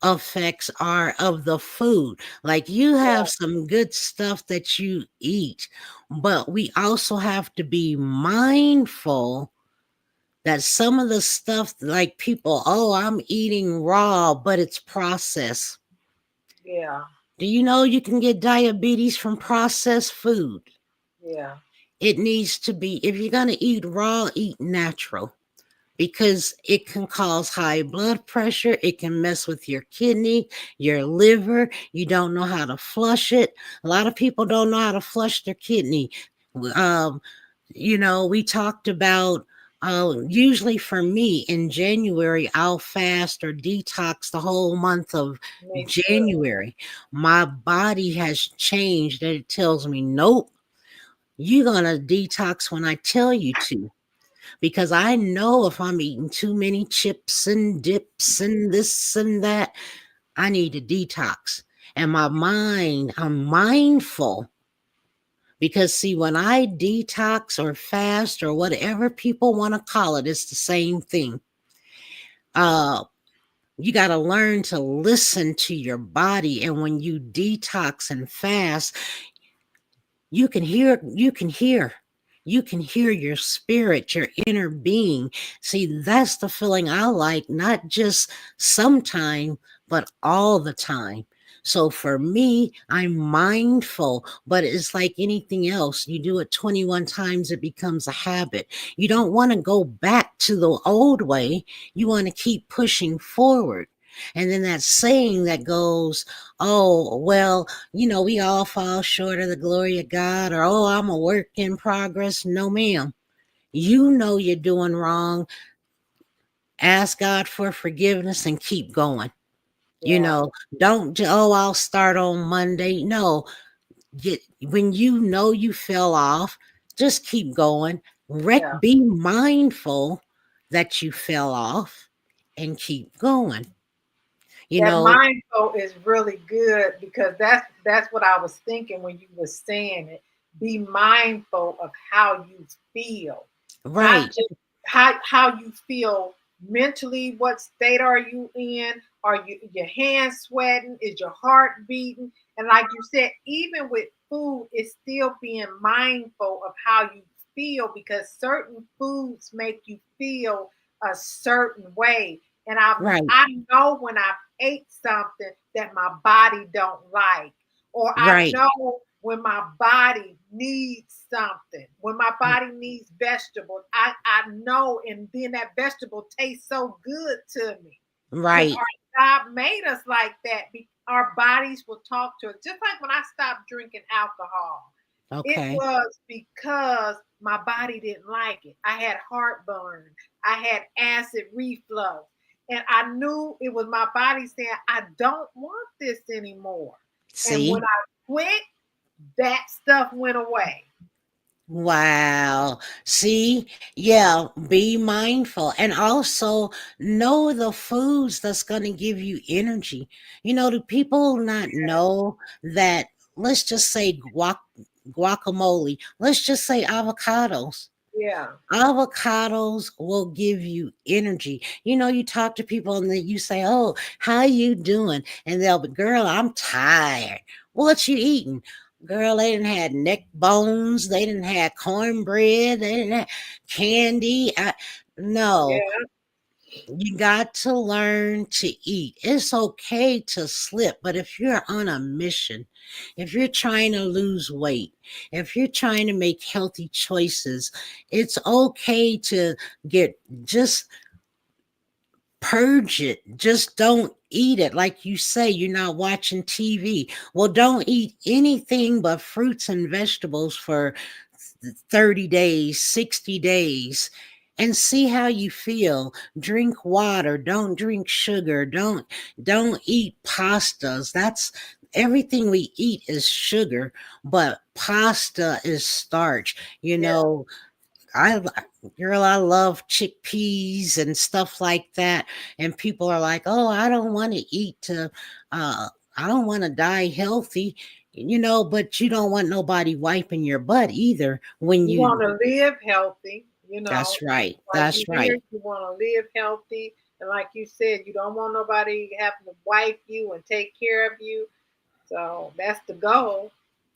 effects are of the food. Like you have some good stuff that you eat, but we also have to be mindful that some of the stuff, like people, oh, I'm eating raw, but it's processed. Yeah. Do you know you can get diabetes from processed food? Yeah. It needs to be, if you're going to eat raw, eat natural, because it can cause high blood pressure. It can mess with your kidney, your liver. You don't know how to flush it. A lot of people don't know how to flush their kidney. Um, we talked about, usually for me in January, I'll fast or detox the whole month of Me too. January. My body has changed and it tells me, nope, you're going to detox when I tell you to, because I know if I'm eating too many chips and dips and this and that, I need to detox. And my mind, I'm mindful, because see, when I detox or fast or whatever people want to call it, it's the same thing. Uh, you got to learn to listen to your body. And when you detox and fast, you can hear your spirit, your inner being. See, that's the feeling I like, not just sometime, but all the time. So for me, I'm mindful, but it's like anything else. You do it 21 times, it becomes a habit. You don't want to go back to the old way. You want to keep pushing forward. And then that saying that goes, oh, well, we all fall short of the glory of God, or, oh, I'm a work in progress. No, ma'am. You know you're doing wrong. Ask God for forgiveness and keep going. You Yeah. know, don't, oh, I'll start on Monday. No, when you know you fell off, just keep going. Yeah. Be mindful that you fell off and keep going. You That know, mindful is really good because that's what I was thinking when you were saying it. Be mindful of how you feel, not right, just how you feel mentally. What state are you in? Are your hands sweating? Is your heart beating? And like you said, even with food, it's still being mindful of how you feel because certain foods make you feel a certain way. And right, I know when I ate something that my body don't like, or I right, know when my body needs something, when my body needs vegetables, I know, and then that vegetable tastes so good to me because right. our God made us like that. Our bodies will talk to us. Just like when I stopped drinking alcohol, it Okay. was because my body didn't like it. I had heartburn, I had acid reflux, and I knew it was my body saying, I don't want this anymore. And when See? I quit, that stuff went away. Wow. See? Yeah, be mindful and also know the foods that's going to give you energy. Do people not know that, let's just say guacamole, let's just say avocados. Yeah, Avocados will give you energy. You talk to people and then you say, "Oh, how you doing?" And they'll be, "Girl, I'm tired." What you eating? Girl, they didn't have neck bones. They didn't have cornbread. They didn't have candy. No, yeah, you got to learn to eat. It's okay to slip, but if you're on a mission, if you're trying to lose weight, if you're trying to make healthy choices, it's okay to get, just purge it. Just don't eat it. Like you say, you're not watching TV. Well, don't eat anything but fruits and vegetables for 30 days, 60 days, and see how you feel. Drink water, don't drink sugar, don't eat pastas. That's everything we eat is sugar, but pasta is starch. yeah, I girl, I love chickpeas and stuff like that. And people are like, "Oh, I don't want to eat to, uh, I don't want to die healthy." But you don't want nobody wiping your butt either when You you. want to live healthy, you know, That's right. while That's you're here, right. you want to live healthy. And like you said, you don't want nobody having to wipe you and take care of you. So that's the goal.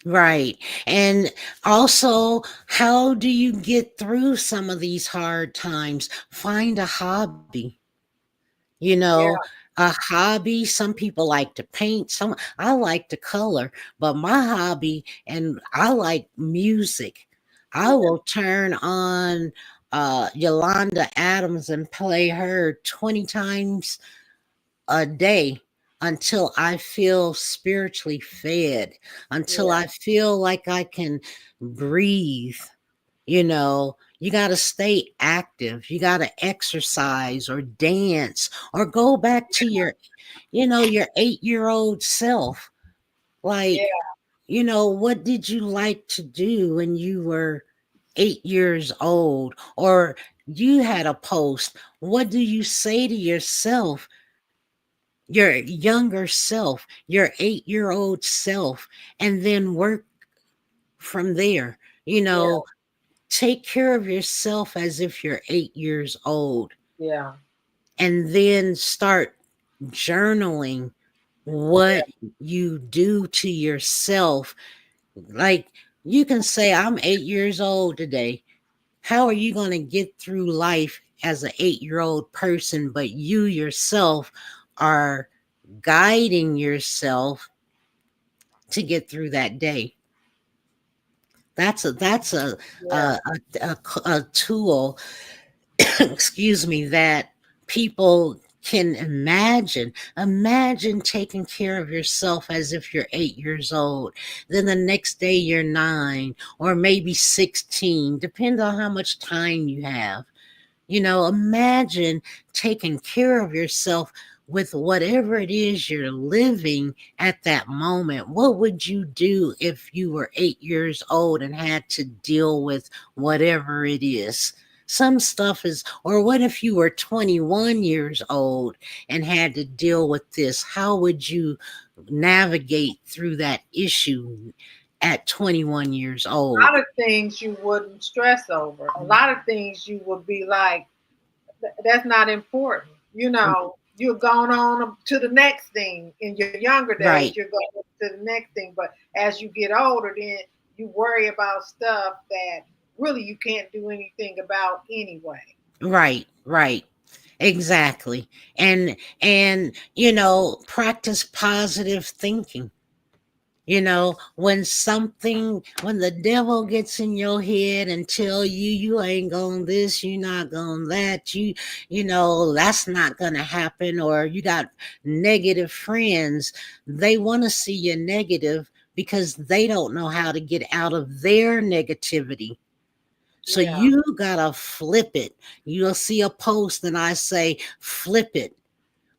Right. And also, how do you get through some of these hard times? Find a hobby. You know, Yeah, a hobby. Some people like to paint. I like to color, but my hobby, and I like music. I yeah, will turn on Yolanda Adams and play her 20 times a day until I feel spiritually fed, until yeah, I feel like I can breathe. You got to stay active. You got to exercise or dance or go back to your 8-year old self. Like, yeah. what did you like to do when you were 8 years old? Or you had a post. What do you say to yourself, your younger self, your 8-year old self, and then work from there? You Yeah, know, take care of yourself as if you're 8 years old, yeah, and then start journaling what yeah, you do to yourself. Like, you can say, I'm 8 years old today. How are you going to get through life as an 8-year old person, but you yourself are guiding yourself to get through that day? That's yeah, a, a tool, excuse me, that people can imagine. Imagine taking care of yourself as if you're 8 years old. Then the next day you're 9 or maybe 16, depending on how much time you have. Imagine taking care of yourself with whatever it is you're living at that moment. What would you do if you were 8 years old and had to deal with whatever it is? Some stuff is, or what if you were 21 years old and had to deal with this? How would you navigate through that issue at 21 years a old? lot of things you wouldn't stress over. A lot of things you would be like, That's not important." You're going on to the next thing. In your younger days, Right, you're going to the next thing. But as you get older, then you worry about stuff that really you can't do anything about anyway. right, right. Exactly. And practice positive thinking. When the devil gets in your head and tell you ain't going this, you not going that, that's not going to happen, or you got negative friends, they want to see you negative because they don't know how to get out of their negativity. So Yeah, you gotta flip it. You'll see a post and I say, flip it.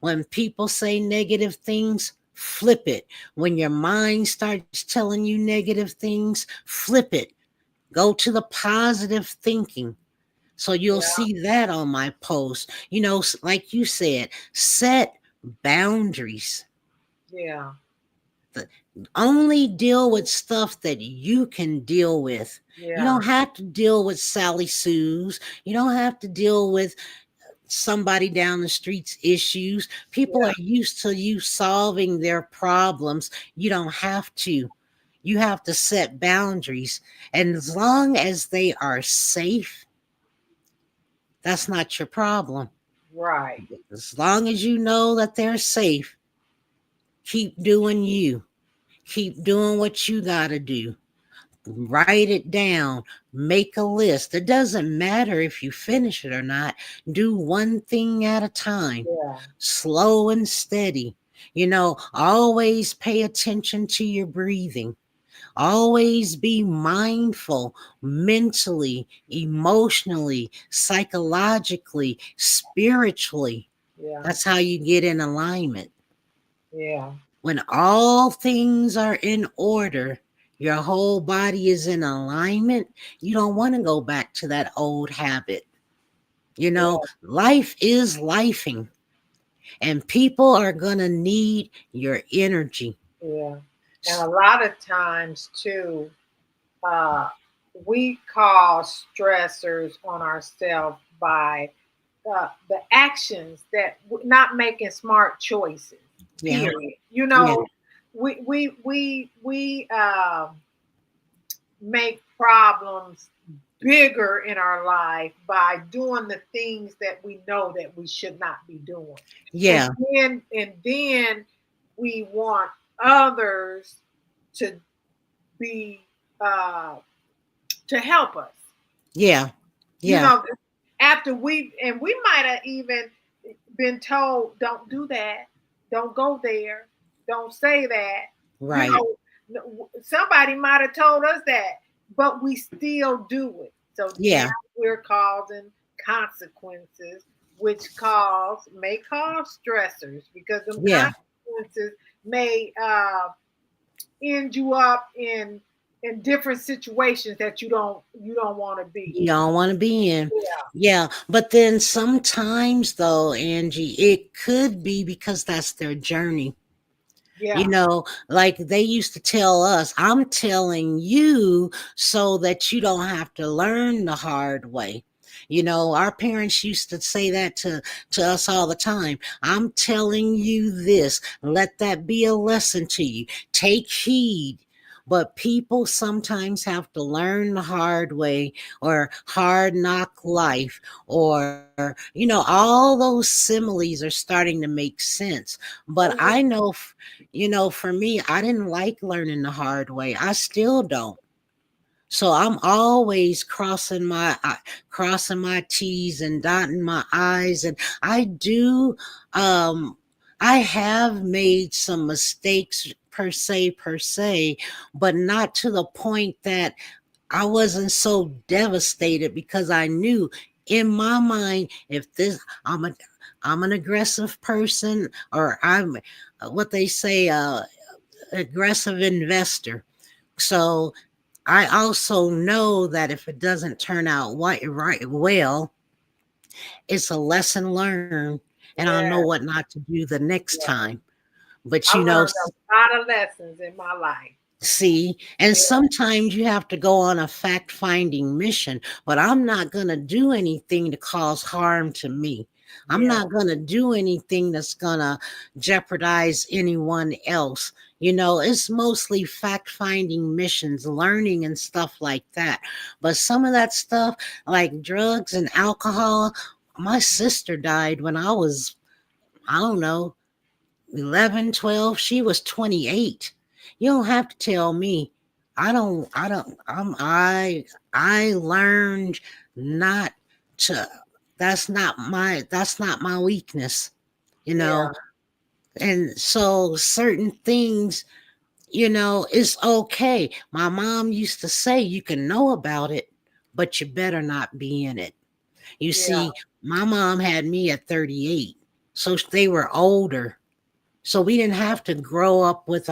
When people say negative things, flip it. When your mind starts telling you negative things, flip it. Go to the positive thinking. So you'll yeah, see that on my post. Like you said, set boundaries. yeah, The- Only deal with stuff that you can deal with. You yeah, don't have to deal with Sally Sue's. You don't have to deal with somebody down the street's issues. People yeah, are used to you solving their problems. You don't have to. You have to set boundaries. And as long as they are safe, that's not your problem. right. As long as you know that they're safe, keep doing you. Keep doing what you got to do. Write it down, make a list. It doesn't matter if you finish it or not. Do one thing at a time, Yeah, slow and steady. Always pay attention to your breathing. Always be mindful mentally, emotionally, psychologically, spiritually. yeah, That's how you get in alignment. yeah, When all things are in order, your whole body is in alignment, you don't want to go back to that old habit. You know, Yeah, life is lifing, and people are going to need your energy. yeah. And a lot of times too, uh, we cause stressors on ourselves by the actions that not making smart choices. Yeah, Period. You yeah, know, we make problems bigger in our life by doing the things that we know that we should not be doing. And yeah, then we want others to be to help us. yeah, You yeah, know, after we might have even been told, don't do that, don't go there, don't say that. You right. know, somebody might have told us that, but we still do it. So now Yeah, we're causing consequences, which may cause stressors because them yeah. consequences may end you up in different situations that you don't want to be. You don't want to be in. Yeah, Yeah, but then sometimes though, Angie, it could be because that's their journey. You yeah, know, like they used to tell us, I'm telling you so that you don't have to learn the hard way. You know, our parents used to say that to us all the time. I'm telling you this. Let that be a lesson to you. Take heed. But people sometimes have to learn the hard way or hard knock life or, all those similes are starting to make sense. But oh I know for me, I didn't like learning the hard way. I still don't. So I'm always crossing my T's and dotting my I's, and I do. Um, I have made some mistakes per se, but not to the point that I wasn't so devastated because I knew in my mind if this I'm an aggressive person or I'm what they say aggressive investor. So I also know that if it doesn't turn out right well, it's a lesson learned and I'll know yeah, what not to do the next yeah. time. But I learned a lot of lessons in my life. see, and Yeah, sometimes you have to go on a fact finding mission, but I'm not going to do anything to cause harm to me. I'm yeah, not going to do anything that's going to jeopardize anyone else. You know, it's mostly fact finding missions, learning and stuff like that. But some of that stuff, like drugs and alcohol, my sister died when I was, I don't know, 11, 12. She was 28. You don't have to tell me. I learned not to, that's not my weakness, you know. yeah, And so certain things, it's okay. My mom used to say you can know about it, but you better not be in it. You yeah, see, my mom had me at 38. So they were older, so we didn't have to grow up with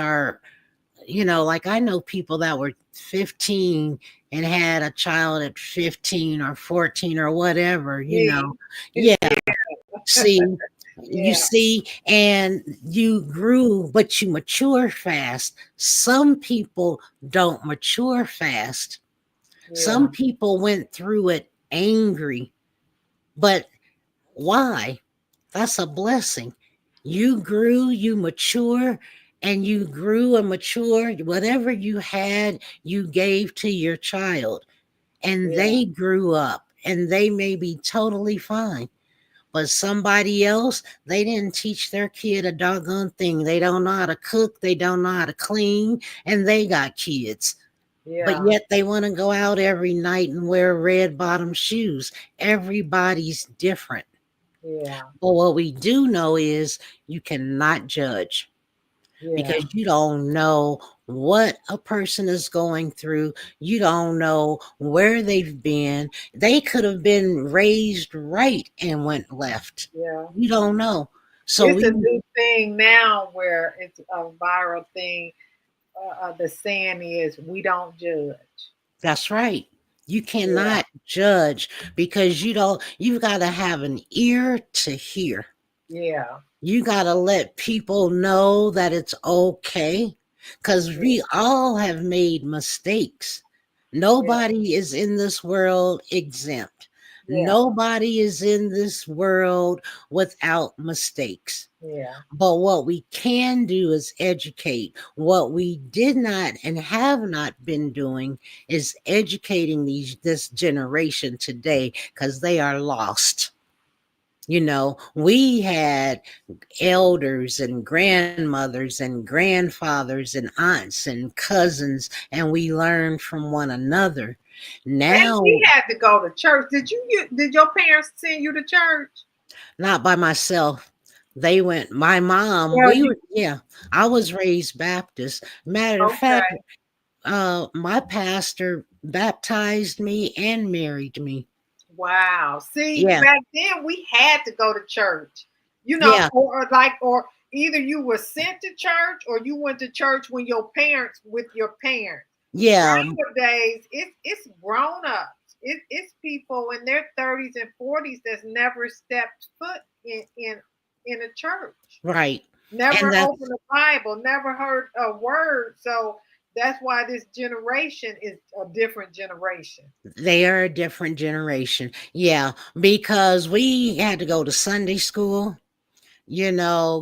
like I know people that were 15 and had a child at 15 or 14 or whatever, me. Yeah, Yeah, see, you yeah, see, and you grew, but you mature fast. Some people don't mature fast. Some yeah, people went through it angry, but why? That's a blessing. You grew, you mature, and you grew and matured. Whatever you had, you gave to your child, and yeah, they grew up and they may be totally fine. But somebody else, they didn't teach their kid a doggone thing. They don't know how to cook, they don't know how to clean, and they got kids. But yeah, yet they want to go out every night and wear red bottom shoes. Everybody's different. yeah, But what we do know is you cannot judge yeah, because you don't know what a person is going through. You don't know where they've been. They could have been raised right and went left. yeah. You don't know. So It's we, a new thing now where it's a viral thing. the saying is, we don't judge. That's right. You Yeah, cannot judge because you've got to have an ear to hear. yeah, You got to let people know that it's okay because yeah, we all have made mistakes. yeah, Nobody is in this world exempt. yeah, Nobody is in this world without mistakes. yeah, But what we can do is educate. What we did not and have not been doing is educating this generation today because they are lost. We had elders and grandmothers and grandfathers and aunts and cousins, and we learned from one another. and we Now, had to go to church. Did your parents send you to church? not by myself. They went, my mom, Well, we you were, yeah, I was raised Baptist. Matter of fact, okay? my pastor baptized me and married me. Wow. See, Yeah, back then we had to go to church, yeah, or either you were sent to church or you went to church when your parents with your parents. yeah, Nowadays, it's grown ups. It's people in their 30s and 40s that's never stepped foot in a church, right. And never that opened a Bible, never heard a word. So that's why this generation is a different generation. they are a different generation. Yeah, because we had to go to Sunday school,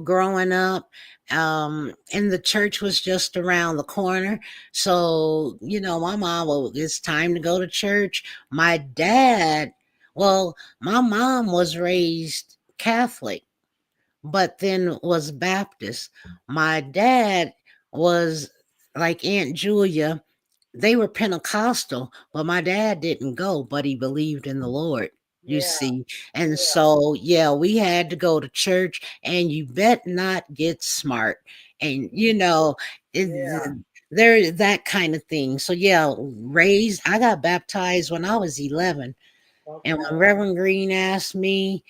growing up. And the church was just around the corner. So, my mom, well, it's time to go to church. My dad, well, my mom was raised Catholic, but then was Baptist. My dad was like Aunt Julia. They were Pentecostal, but my dad didn't go, but he believed in the Lord, you Yeah, see. And yeah, so, yeah, we had to go to church, and you bet not get smart. And, yeah. there that kind of thing. So, yeah, I got baptized when I was 11. And Okay. when Reverend Green asked me,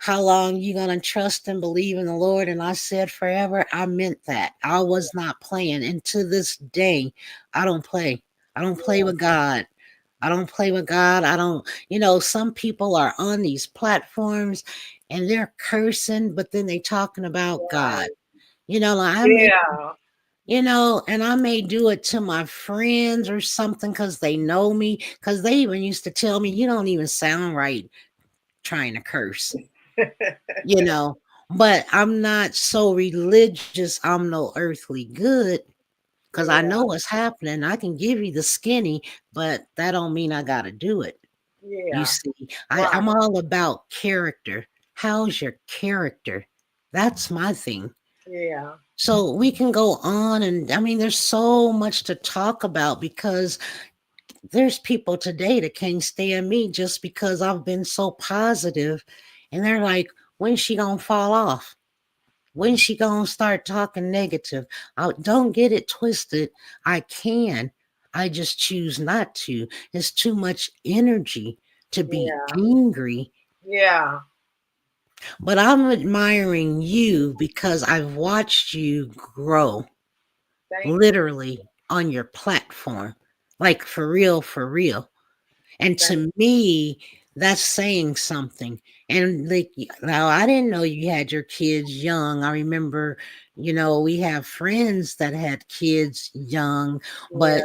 how long you gonna trust and believe in the Lord? And I said forever. I meant that. I was not playing. And to this day, I don't play. I don't play Yeah, with God. I don't play with God. I don't, some people are on these platforms and they're cursing, but then they talking about God. right. Like Yeah, and I may do it to my friends or something because they know me, because they even used to tell me, you don't even sound right trying to curse you know but I'm not so religious. I'm no earthly good because I yeah, know what's happening. I can give you the skinny, but that don't mean I gotta do it. You yeah, see, I'm right. all about character. How's your character? That's my thing. Yeah, So we can go on, and I mean there's so much to talk about because there's people today that can't stand me just because I've been so positive, and they're like, when's she gonna fall off? When she gonna start talking negative? Don't get it twisted. I can. I just choose not to. It's too much energy to be yeah, angry. yeah. But I'm admiring you because I've watched you grow Thank you. literally on your platform. Like for real, for real. And Thank to me, that's saying something. And like now I didn't know you had your kids young. I remember, we have friends that had kids young, you. but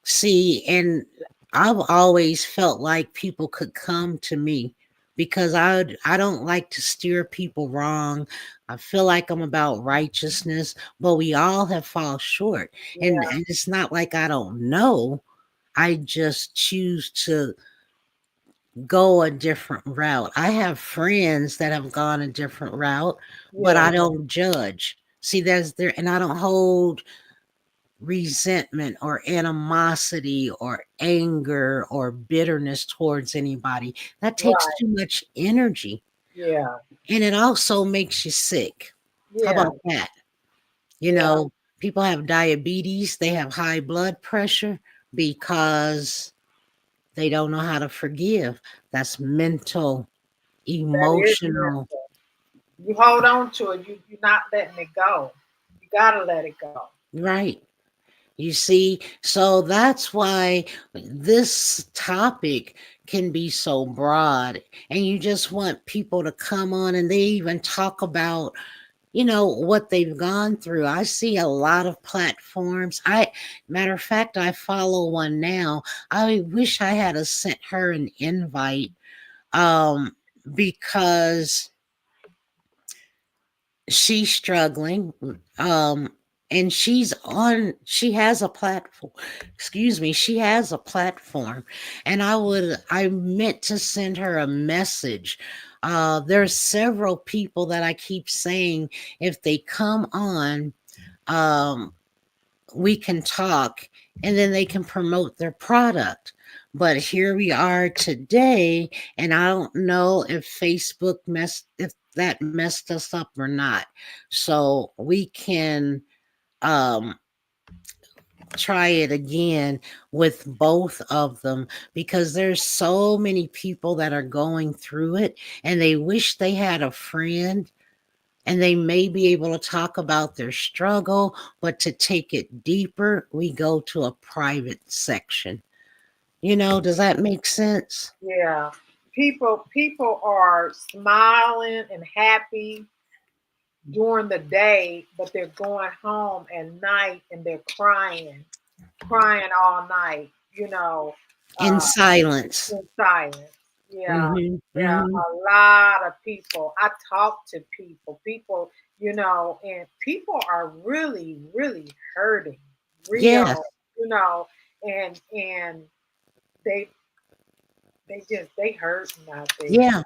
see, and I've always felt like people could come to me because I don't like to steer people wrong. I feel like I'm about righteousness, but we all have fall short. And, Yeah, and it's not like I don't know. I just choose to go a different route. I have friends that have gone a different route, but yeah, I don't judge. See, there's there, and I don't hold resentment or animosity or anger or bitterness towards anybody. That takes right. too much energy, Yeah, and it also makes you sick. How yeah, about that? You yeah, know, people have diabetes, they have high blood pressure because they don't know how to forgive. That's mental, that is emotional, mental. You hold on to it. You're not letting it go. You gotta let it go. right? You see, so that's why this topic can be so broad, and you just want people to come on and they even talk about, what they've gone through. I see a lot of platforms. Matter of fact, I follow one now. I wish I had a sent her an invite, um, because she's struggling, um, and she has a platform. Excuse me, she has a platform, and I meant to send her a message. There's several people that I keep saying if they come on, um, we can talk, and then they can promote their product. But here we are today, and I don't know if that messed us up or not. So we can um try it again with both of them, because there's so many people that are going through it and they wish they had a friend, and they may be able to talk about their struggle, but to take it deeper, we go to a private section. Does that make sense? Yeah. People are smiling and happy during the day, but they're going home at night and they're crying all night, In uh, silence. in silence. Yeah, Mhm, yeah, mhm. a lot of people. I talk to people, and people are really, really hurting, Yes, real, you know, and they they hurting out there. yeah,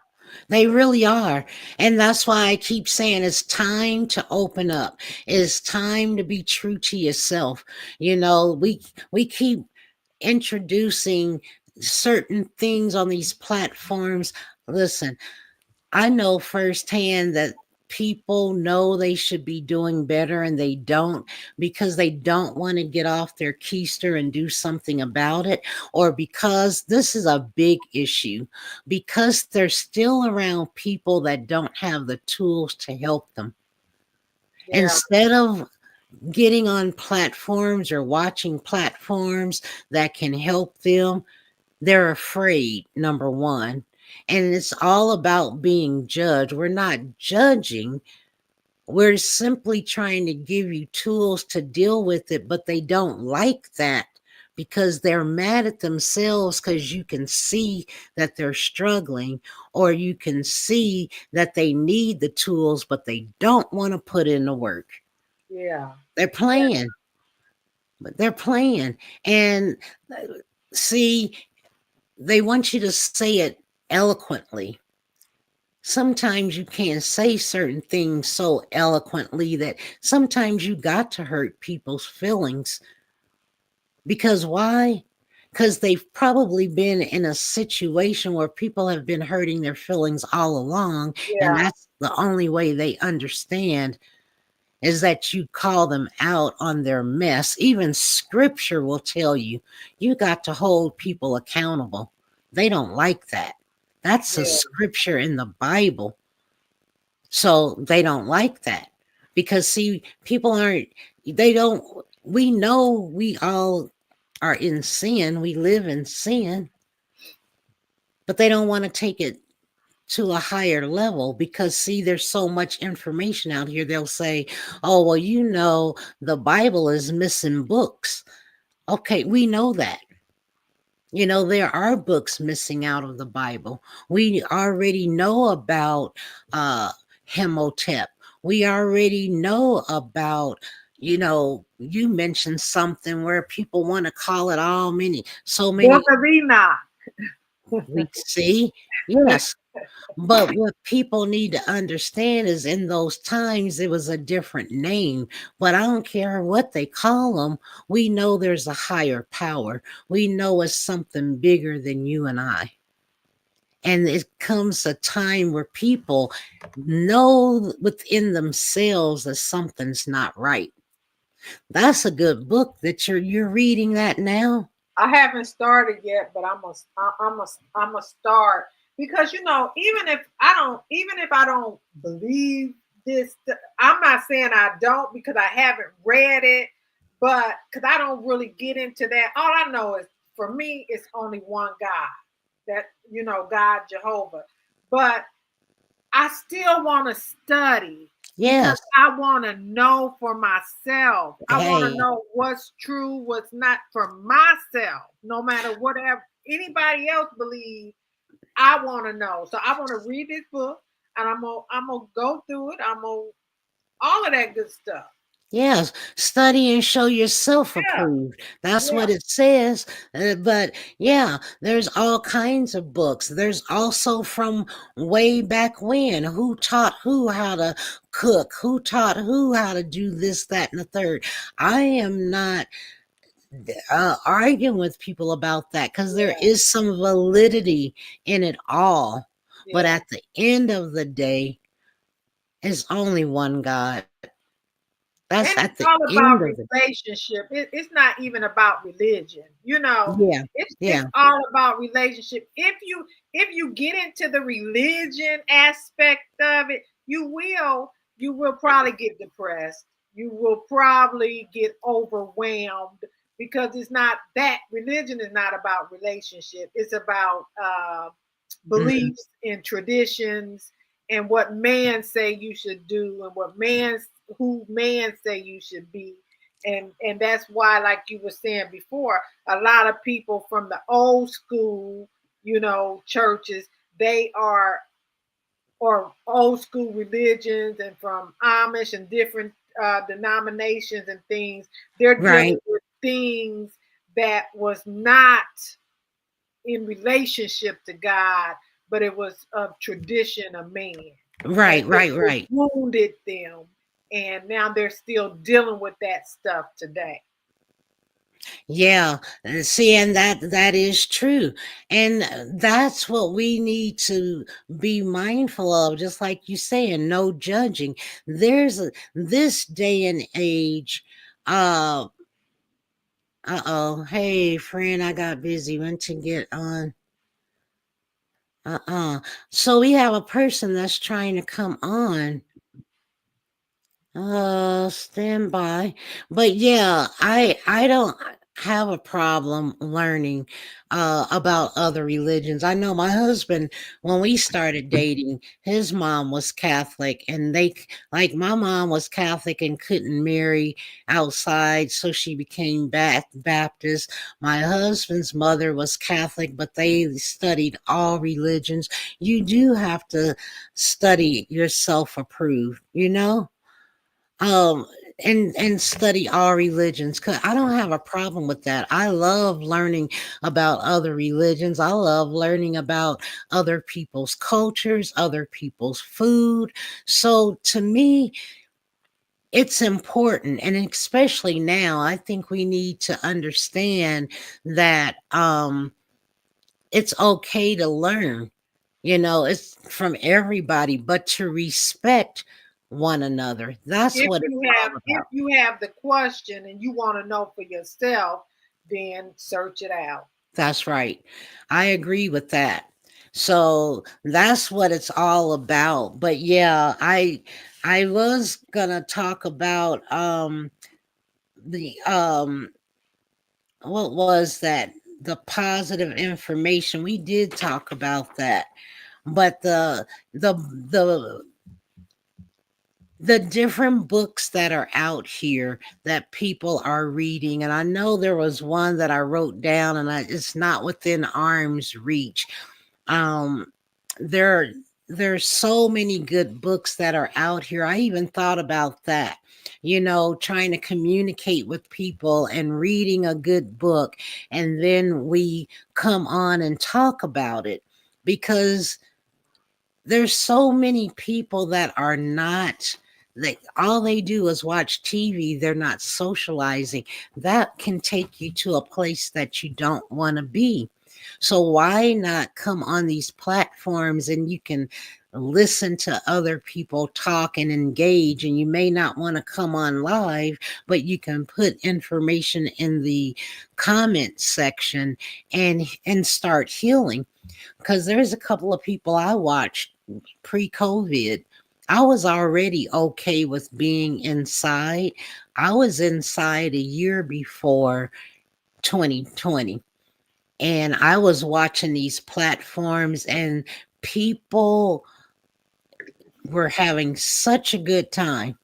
they really are, and that's why I keep saying it's time to open up. It's time to be true to yourself. We keep introducing certain things on these platforms. Listen, I know firsthand that people know they should be doing better and they don't, because they don't want to get off their keister and do something about it, or because this is a big issue, because they're still around people that don't have the tools to help them. Yeah, Instead of getting on platforms or watching platforms that can help them, they're afraid, number one. And it's all about being judged. We're not judging. We're simply trying to give you tools to deal with it, but they don't like that because they're mad at themselves, because you can see that they're struggling, or you can see that they need the tools, but they don't want to put in the work. yeah, They're playing, but they're playing. And see, they want you to say it eloquently. Sometimes you can't say certain things so eloquently that sometimes you got to hurt people's feelings. Because why? Because they've probably been in a situation where people have been hurting their feelings all along, and yeah, that's the only way they understand, is that you call them out on their mess. Even scripture will tell you, you got to hold people accountable. They don't like that. That's a yeah, scripture in the Bible. So they don't like that. Because see, people aren't, they don't, we know we all are in sin, we live in sin, but they don't want to take it to a higher level, because see, there's so much information out here. They'll say, oh well, the Bible is missing books. Okay, we know that. There are books missing out of the Bible. We already know about uh Hemotep. We already know about, you mentioned something where people want to call it all many so Book many. of Enoch. We see, yes. But what people need to understand is, in those times it was a different name. But I don't care what they call them. We know there's a higher power. We know it's something bigger than you and I. And it comes a time where people know within themselves that something's not right. That's a good book that you're reading that now. I haven't started yet, but I'm a start because even if I don't believe this, I'm not saying I don't because I haven't read it, but because I don't really get into that, all I know is for me, it's only one God. That God Jehovah. But I still want to study because Yes. I want to know for myself. I want to Hey, know what's true, what's not for myself. No matter whatever anybody else believes, I want to know. So I want to read this book, and I'm gonna go through it. I'm gonna all of that good stuff. yes, study and show yourself Yeah, approved. That's yeah, what it says. But yeah, there's all kinds of books. There's also from way back when who taught who how to cook, who taught who how to do this, that, and the third. I am not arguing with people about that because there yeah, is some validity in it all. But yeah. at the end of the day, it's only one God. That's And at it's the all end about of the relationship. It's not even about religion. yeah, It's yeah, all about relationship. If you get into the religion aspect of it, you will probably get depressed. You will probably get overwhelmed because it's not that religion is not about relationship. It's about mhm, beliefs and traditions and what man say you should do and what who man say you should be. And that's why, like you were saying before, a lot of people from the old school churches, they are or old school religions, and from Amish and different denominations and things, they're dealing right, with things that was not in relationship to God, but it was of tradition of man. And right, right, it right. wounded them. And now they're still dealing with that stuff today. Yeah, see, and that is true, and that's what we need to be mindful of. Just like you saying, no judging. This day and age. Uh, Hey, friend, I got busy. Went to get on. So we have a person that's trying to come on. Stand by. But yeah, I don't have a problem learning about other religions. I know my husband, when we started dating, his mom was Catholic, and like my mom was Catholic and couldn't marry outside, so she became Baptist. My husband's mother was Catholic, but they studied all religions. You do have to study yourself approved, you know? um and study all religions, because I don't have a problem with that. I love learning about other religions. I love learning about other people's cultures, other people's food. So to me, it's important, and especially now I think we need to understand that it's okay to learn. It's from everybody, but to respect one another. That's If what it's you all have if about. you have the question and you want to know for yourself, then search it out. That's right. I agree with that. So that's what it's all about. But yeah, I was gonna talk about the what was that? The positive information. We did talk about that. But the the the different books that are out here that people are reading, and I know there was one that I wrote down, and it's not within arm's reach. um there there's so many good books that are out here. I even thought about that, trying to communicate with people and reading a good book, and then we come on and talk about it, because there's so many people that are not, all they do is watch TV. They're not socializing. That can take you to a place that you don't want to be. So why not come on these platforms, and you can listen to other people talk and engage, and you may not want to come on live, but you can put information in the comment section and start healing, because there's a couple of people I watched pre-COVID. I was already okay with being inside, I was inside a year before 2020, and I was watching these platforms, and people were having such a good time.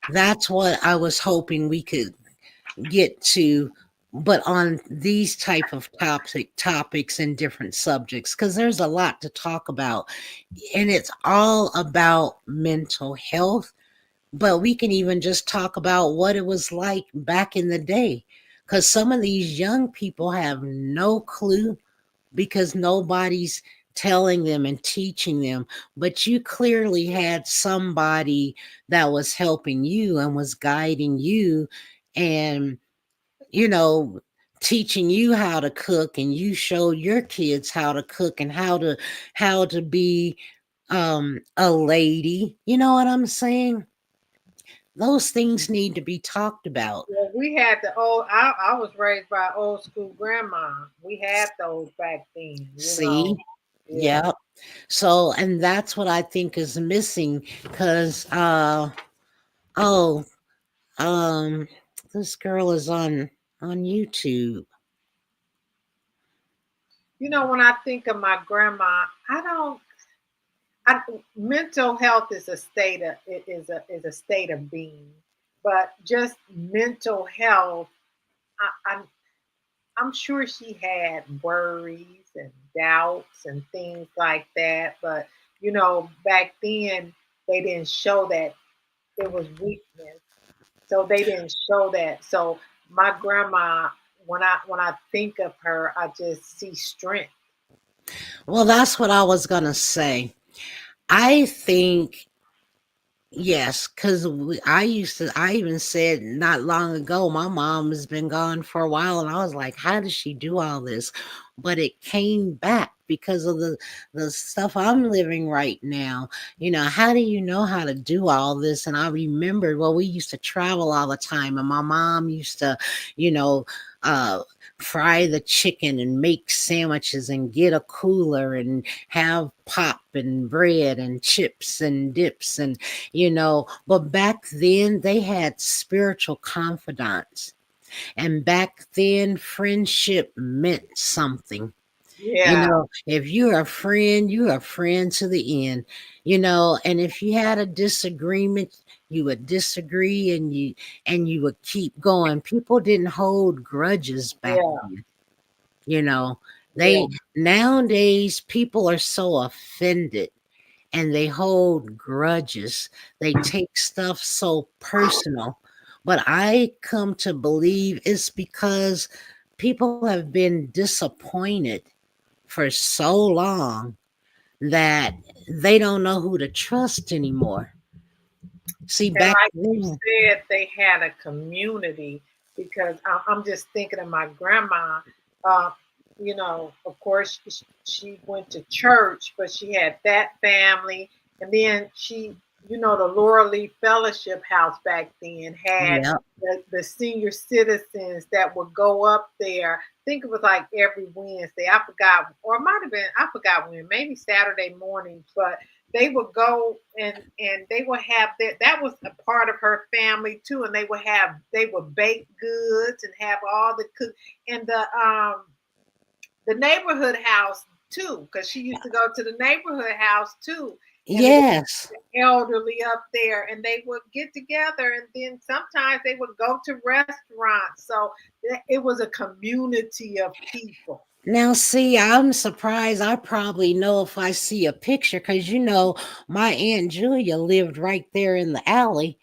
That's what I was hoping we could get to, but on these type of topics and different subjects, because there's a lot to talk about, and it's all about mental health. But we can even just talk about what it was like back in the day, because some of these young people have no clue, because nobody's telling them and teaching them. But you clearly had somebody that was helping you and was guiding you, and you know teaching you how to cook, and you showed your kids how to cook and how to be a lady. You know what I'm saying? Those things need to be talked about. Well, we had the old. I was raised by old school grandma. We had those back then. You know. See? Yeah. Yeah. So, and that's what I think is missing, because oh, um this girl is on YouTube. You know, when I think of my grandma, I don't. I, mental health is a state of is a state of being, but just mental health. I, I'm sure she had worries and doubts and things like that. But back then they didn't show that it was weakness, so they didn't show that. So my grandma, when I think of her, I just see strength. Well, that's what I was gonna say. I think yes, because I even said not long ago, my mom has been gone for a while, and I was like, how does she do all this? But it came back because of the stuff I'm living right now. How do you know how to do all this? And I remembered, well, we used to travel all the time, and my mom used to, you know, uh, fry the chicken and make sandwiches and get a cooler and have pop and bread and chips and dips, but back then they had spiritual confidants, and back then friendship meant something. Yeah, If you're a friend to the end. And if you had a disagreement, you would disagree, and you would keep going. People didn't hold grudges back yeah, then. you know yeah. they Nowadays people are so offended, and they hold grudges. They take stuff so personal. But I come to believe it's because people have been disappointed for so long that they don't know who to trust anymore. See, And back like you then, said, they had a community because I'm just thinking of my grandma. Uh, of course, she went to church, but she had that family. And then the Laura Lee Fellowship House back then had yeah, the senior citizens that would go up there. I think it was like every Wednesday. I forgot, or it might have been, I forgot when, maybe Saturday mornings, but they would go and they would have that was a part of her family too, and they would bake goods and have all the cook and the neighborhood house too, because she used to go to the neighborhood house too, and it was yes. the elderly up there, and they would get together, and then sometimes they would go to restaurants. So it was a community of people. Now, see, I'm surprised. I probably know if I see a picture, because my Aunt Julia lived right there in the alley,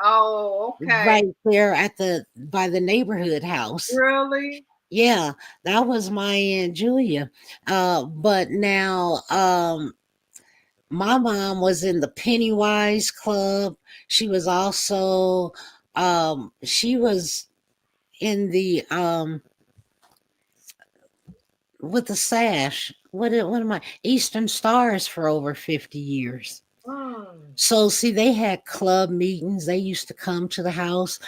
Oh, okay. right there at the by the neighborhood house. Really? Yeah, that was my Aunt Julia. But now, my mom was in the Pennywise Club. She was also, she was in the with the sash. What am I? Eastern Stars for over 50 years. Mm. So see, they had club meetings. They used to come to the house,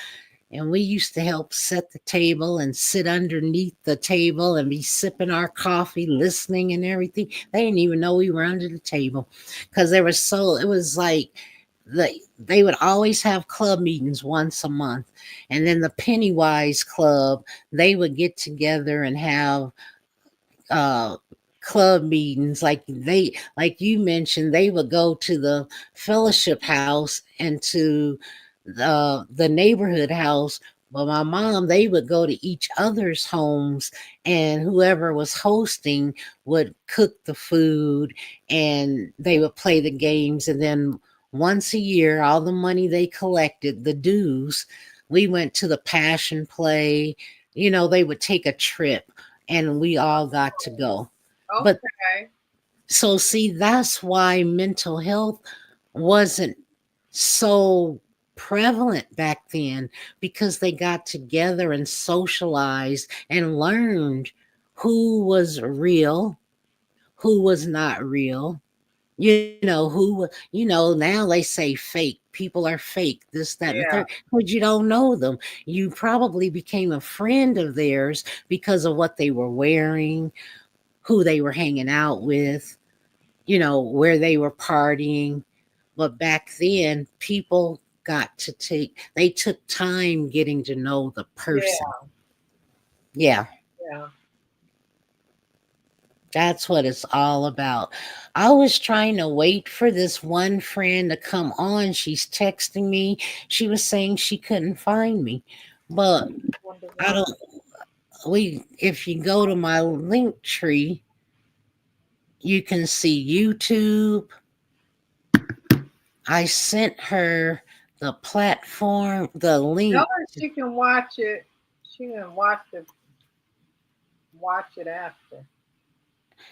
and we used to help set the table and sit underneath the table and be sipping our coffee, listening and everything. They didn't even know we were under the table, because there was so it was like they would always have club meetings once a month, and then the Pennywise Club, they would get together and have uh club meetings. Like you mentioned, they would go to the fellowship house and to the neighborhood house. But my mom, they would go to each other's homes, and whoever was hosting would cook the food, and they would play the games. And then once a year, all the money they collected, the dues, we went to the passion play. They would take a trip, and we all got to go. But Okay. so see, that's why mental health wasn't so prevalent back then, because they got together and socialized and learned who was real, who was not real. Now they say fake. People are fake, this, that, and the third, Yeah. but you don't know them. You probably became a friend of theirs because of what they were wearing, who they were hanging out with, where they were partying. But back then, people they took time getting to know the person. Yeah. Yeah, Yeah. that's what it's all about. I was trying to wait for this one friend to come on. She's texting me. She was saying she couldn't find me. But Wonder I why. don't, if you go to my link tree, you can see YouTube. I sent her the platform, the Tell link. her she can watch it. She can watch it after.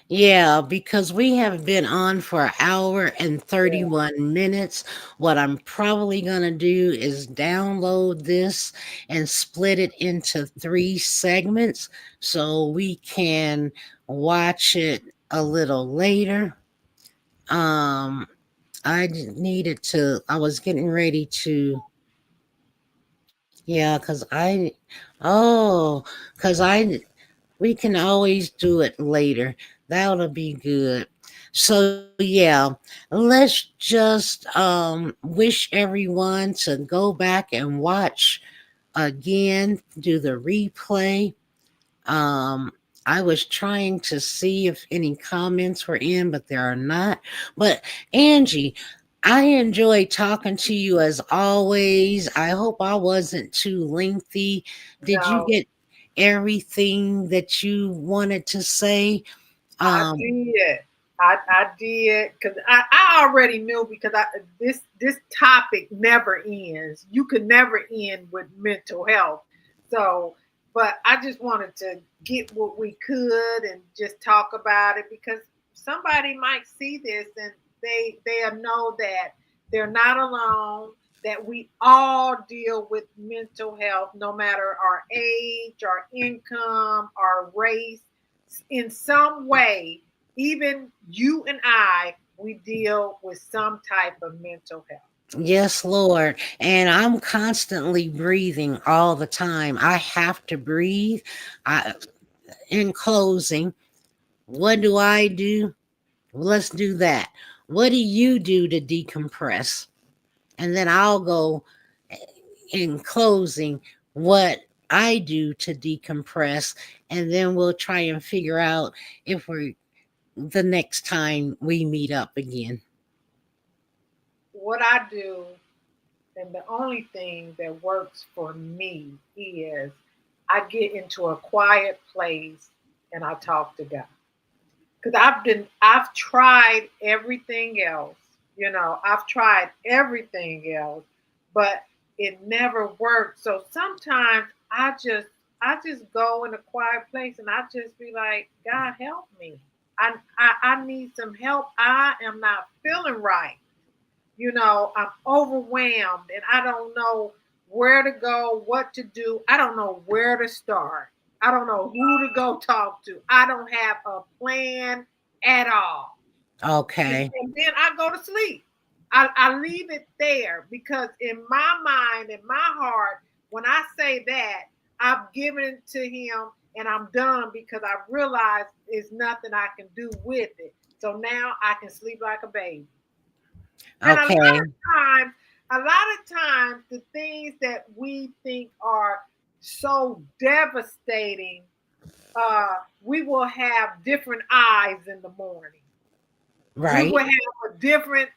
Yeah, because we have been on for an hour and Yeah. 31 minutes. What I'm probably going to do is download this and split it into 3 segments so we can watch it a little later. Um, I was getting ready to, yeah, oh, because we can always do it later. That'll be good. So yeah, let's just wish everyone to go back and watch again, do the replay. Um, I was trying to see if any comments were in, but there are not. But Angie, I enjoyed talking to you as always. I hope I wasn't too lengthy. Did you No, get everything that you wanted to say? I Um, did. I did because I already knew because this topic never ends. You could never end with mental health. So, but I just wanted to get what we could and just talk about it because somebody might see this and they'll know that they're not alone. That we all deal with mental health, no matter our age, our income, our race, in some way. Even you and I, we deal with some type of mental health. yes, Lord. And I'm constantly breathing all the time. I have to breathe. I, in closing, what do I do? Let's do that. What do you do to decompress? And then I'll go in closing what I do to decompress, and then we'll try and figure out if we're the next time we meet up again. What I do, and the only thing that works for me is I get into a quiet place and I talk to God. Because I've tried everything else. I've tried everything else, but it never worked. So sometimes I just go in a quiet place and I just be like, God help me. I need some help. I am not feeling right. I'm overwhelmed and I don't know where to go, what to do. I don't know where to start. I don't know who to go talk to. I don't have a plan at all. And, Okay. and then I go to sleep. I leave it there because in my mind, in my heart, when I say that, I've given it to him and I'm done because I realize there's nothing I can do with it. So now I can sleep like a baby. And Okay. a lot of times, the things that we think are so devastating, we will have different eyes in the morning. We Right. will have a different.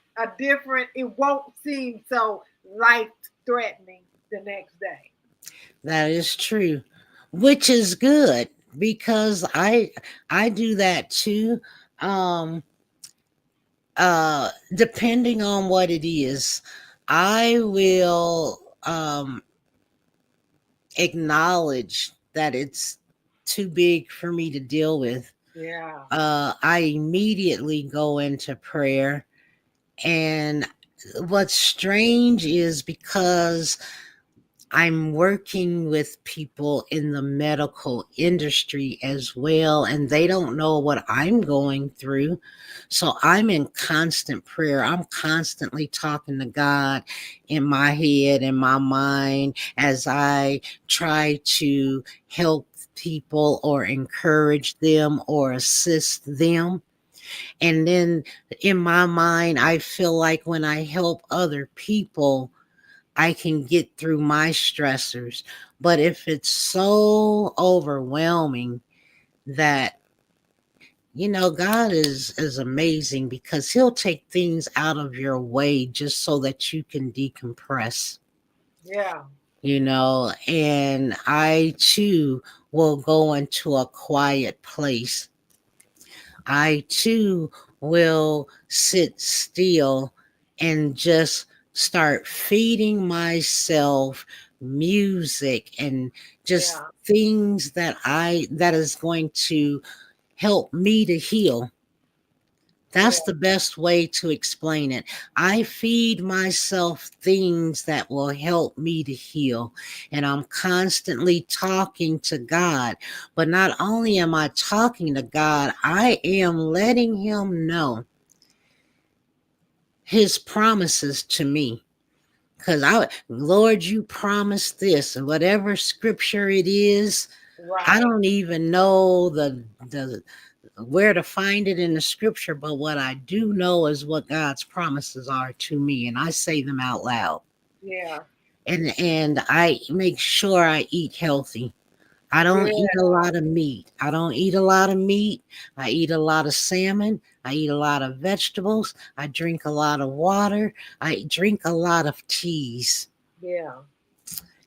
It won't seem so life threatening the next day. That is true. Which is good because I do that too. Um Depending on what it is, I will acknowledge that it's too big for me to deal with. Yeah, I immediately go into prayer. And what's strange is because I'm working with people in the medical industry as well, and they don't know what I'm going through. So I'm in constant prayer. I'm constantly talking to God in my head, in my mind, as I try to help people or encourage them or assist them. And then in my mind, I feel like when I help other people, I can get through my stressors. But if it's so overwhelming that, God is amazing because he'll take things out of your way just so that you can decompress, yeah, and I too will go into a quiet place. I too will sit still and just start feeding myself music and just yeah, things that is going to help me to heal. That's yeah, the best way to explain it. I feed myself things that will help me to heal. And I'm constantly talking to God. But not only am I talking to God, I am letting Him know His promises to me. Because Lord, you promised this, and whatever scripture it is, I right. don't even know the where to find it in the scripture, but what I do know is what God's promises are to me, and I say them out loud. Yeah, And I make sure I eat healthy. I don't eat yeah, a lot of meat. I don't eat a lot of meat. I eat a lot of salmon. I eat a lot of vegetables. I drink a lot of water. I drink a lot of teas. yeah,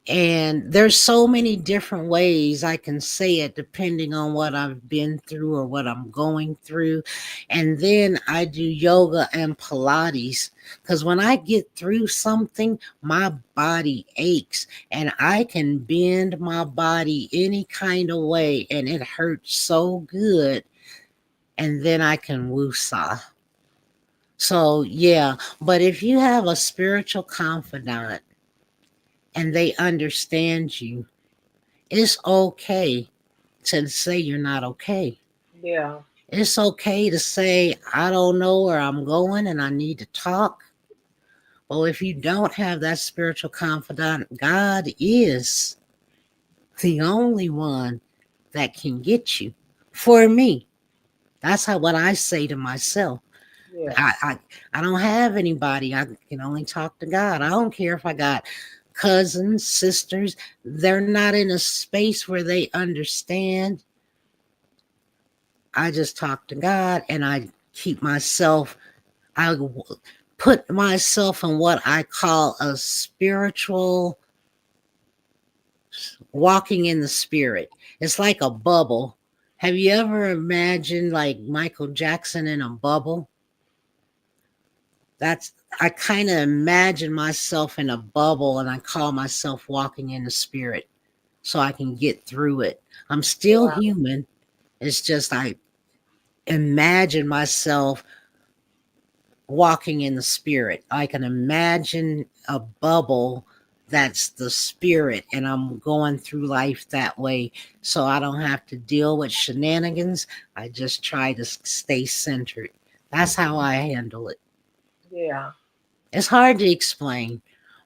And there's so many different ways I can say it depending on what I've been through or what I'm going through. And then I do yoga and Pilates because when I get through something, my body aches and I can bend my body any kind of way and it hurts so good. And then I can woosah. So, yeah, but if you have a spiritual confidant and they understand you, it's okay to say you're not okay. yeah, It's okay to say, I don't know where I'm going and I need to talk. Well, if you don't have that spiritual confidant, God is the only one that can get you. For me, that's what I say to myself. I, yes, I, I don't have anybody. I can only talk to God. I don't care if I got cousins, sisters. They're not in a space where they understand. I just talk to God and I keep myself, I put myself in what I call a spiritual walking in the spirit. It's like a bubble. Have you ever imagined like Michael Jackson in a bubble? That's, I kind of imagine myself in a bubble and I call myself walking in the spirit so I can get through it. I'm still yeah, human. It's just I imagine myself walking in the spirit. I can imagine a bubble that's the spirit, and I'm going through life that way so I don't have to deal with shenanigans. I just try to stay centered. That's how I handle it. yeah, It's hard to explain,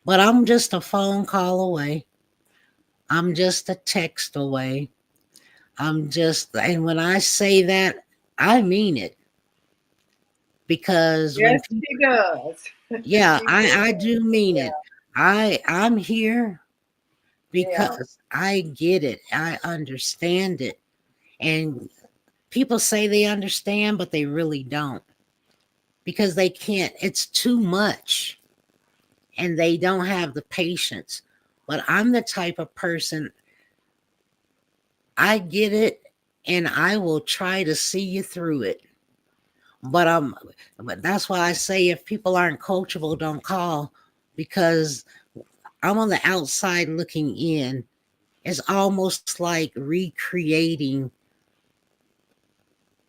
but I'm just a phone call away. I'm just a text away. And when I say that, I mean it. because when Yes, people, she does. yeah, She I does. do mean Yeah, it. I'm here yeah. because I get it. I understand it. And people say they understand, but they really don't because they can't. It's too much and they don't have the patience. But I'm the type of person, I get it and I will try to see you through it. But but that's why I say if people aren't coachable, don't call, because I'm on the outside looking in. It's almost like recreating,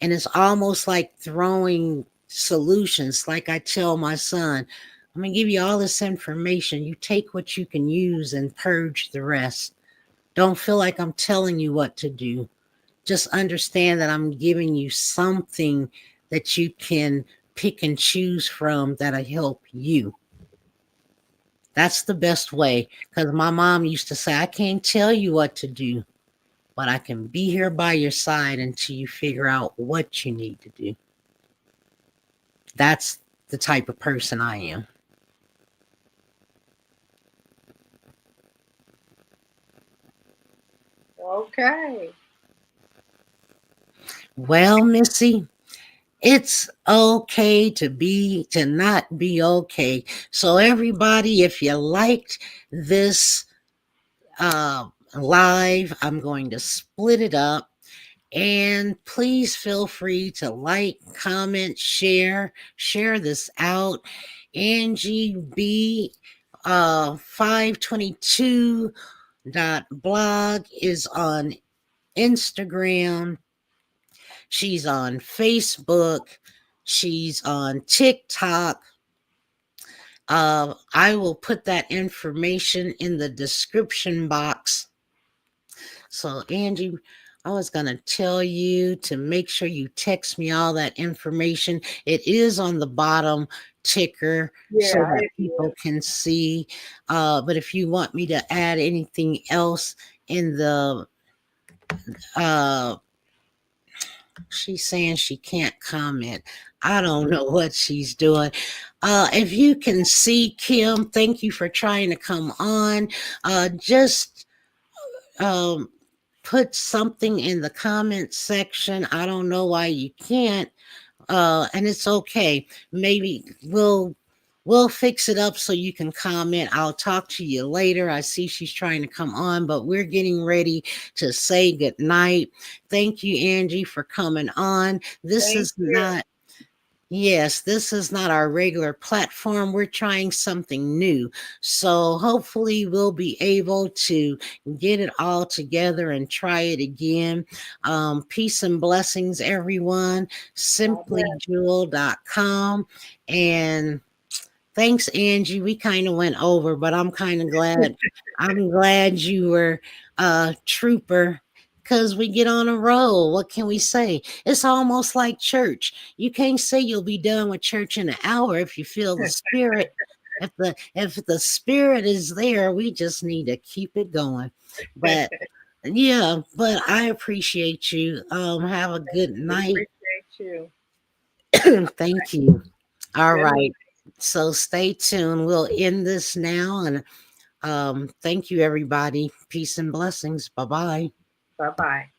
and it's almost like throwing solutions. Like I tell my son, I'm gonna give you all this information. You take what you can use and purge the rest. Don't feel like I'm telling you what to do. Just understand that I'm giving you something that you can pick and choose from that'll help you. That's the best way. Because my mom used to say, I can't tell you what to do, but I can be here by your side until you figure out what you need to do. That's the type of person I am. Okay. Well, Missy, it's okay to not be okay. So everybody, if you liked this live, I'm going to split it up. And please feel free to like, comment, share this out. Angie B 522.blog is on Instagram. She's on Facebook. She's on TikTok. I will put that information in the description box. So, Angie, I was going to tell you to make sure you text me all that information. It is on the bottom ticker so Yeah, that it people is. can see. But if you want me to add anything else in the, uh, she's saying she can't comment. I don't know what she's doing. If you can see Kim, thank you for trying to come on. Just um, put something in the comment section. I don't know why you can't. And it's okay. Maybe we'll fix it up so you can comment. I'll talk to you later. I see she's trying to come on, but we're getting ready to say good night. Thank you, Angie, for coming on. This Thank is you. not Yes, this is not our regular platform. We're trying something new. So hopefully we'll be able to get it all together and try it again. Peace and blessings, everyone. God bless. Simplyjewel.com. And thanks, Angie. We kind of went over, but I'm kind of glad. I'm glad you were a trooper because we get on a roll. What can we say? It's almost like church. You can't say you'll be done with church in an hour if you feel the spirit. If the spirit is there, we just need to keep it going. But yeah, but I appreciate you. Have a good We night. appreciate you. Thank you. All Good right. night. So stay tuned. We'll end this now. And thank you, everybody. Peace and blessings. Bye bye. Bye bye.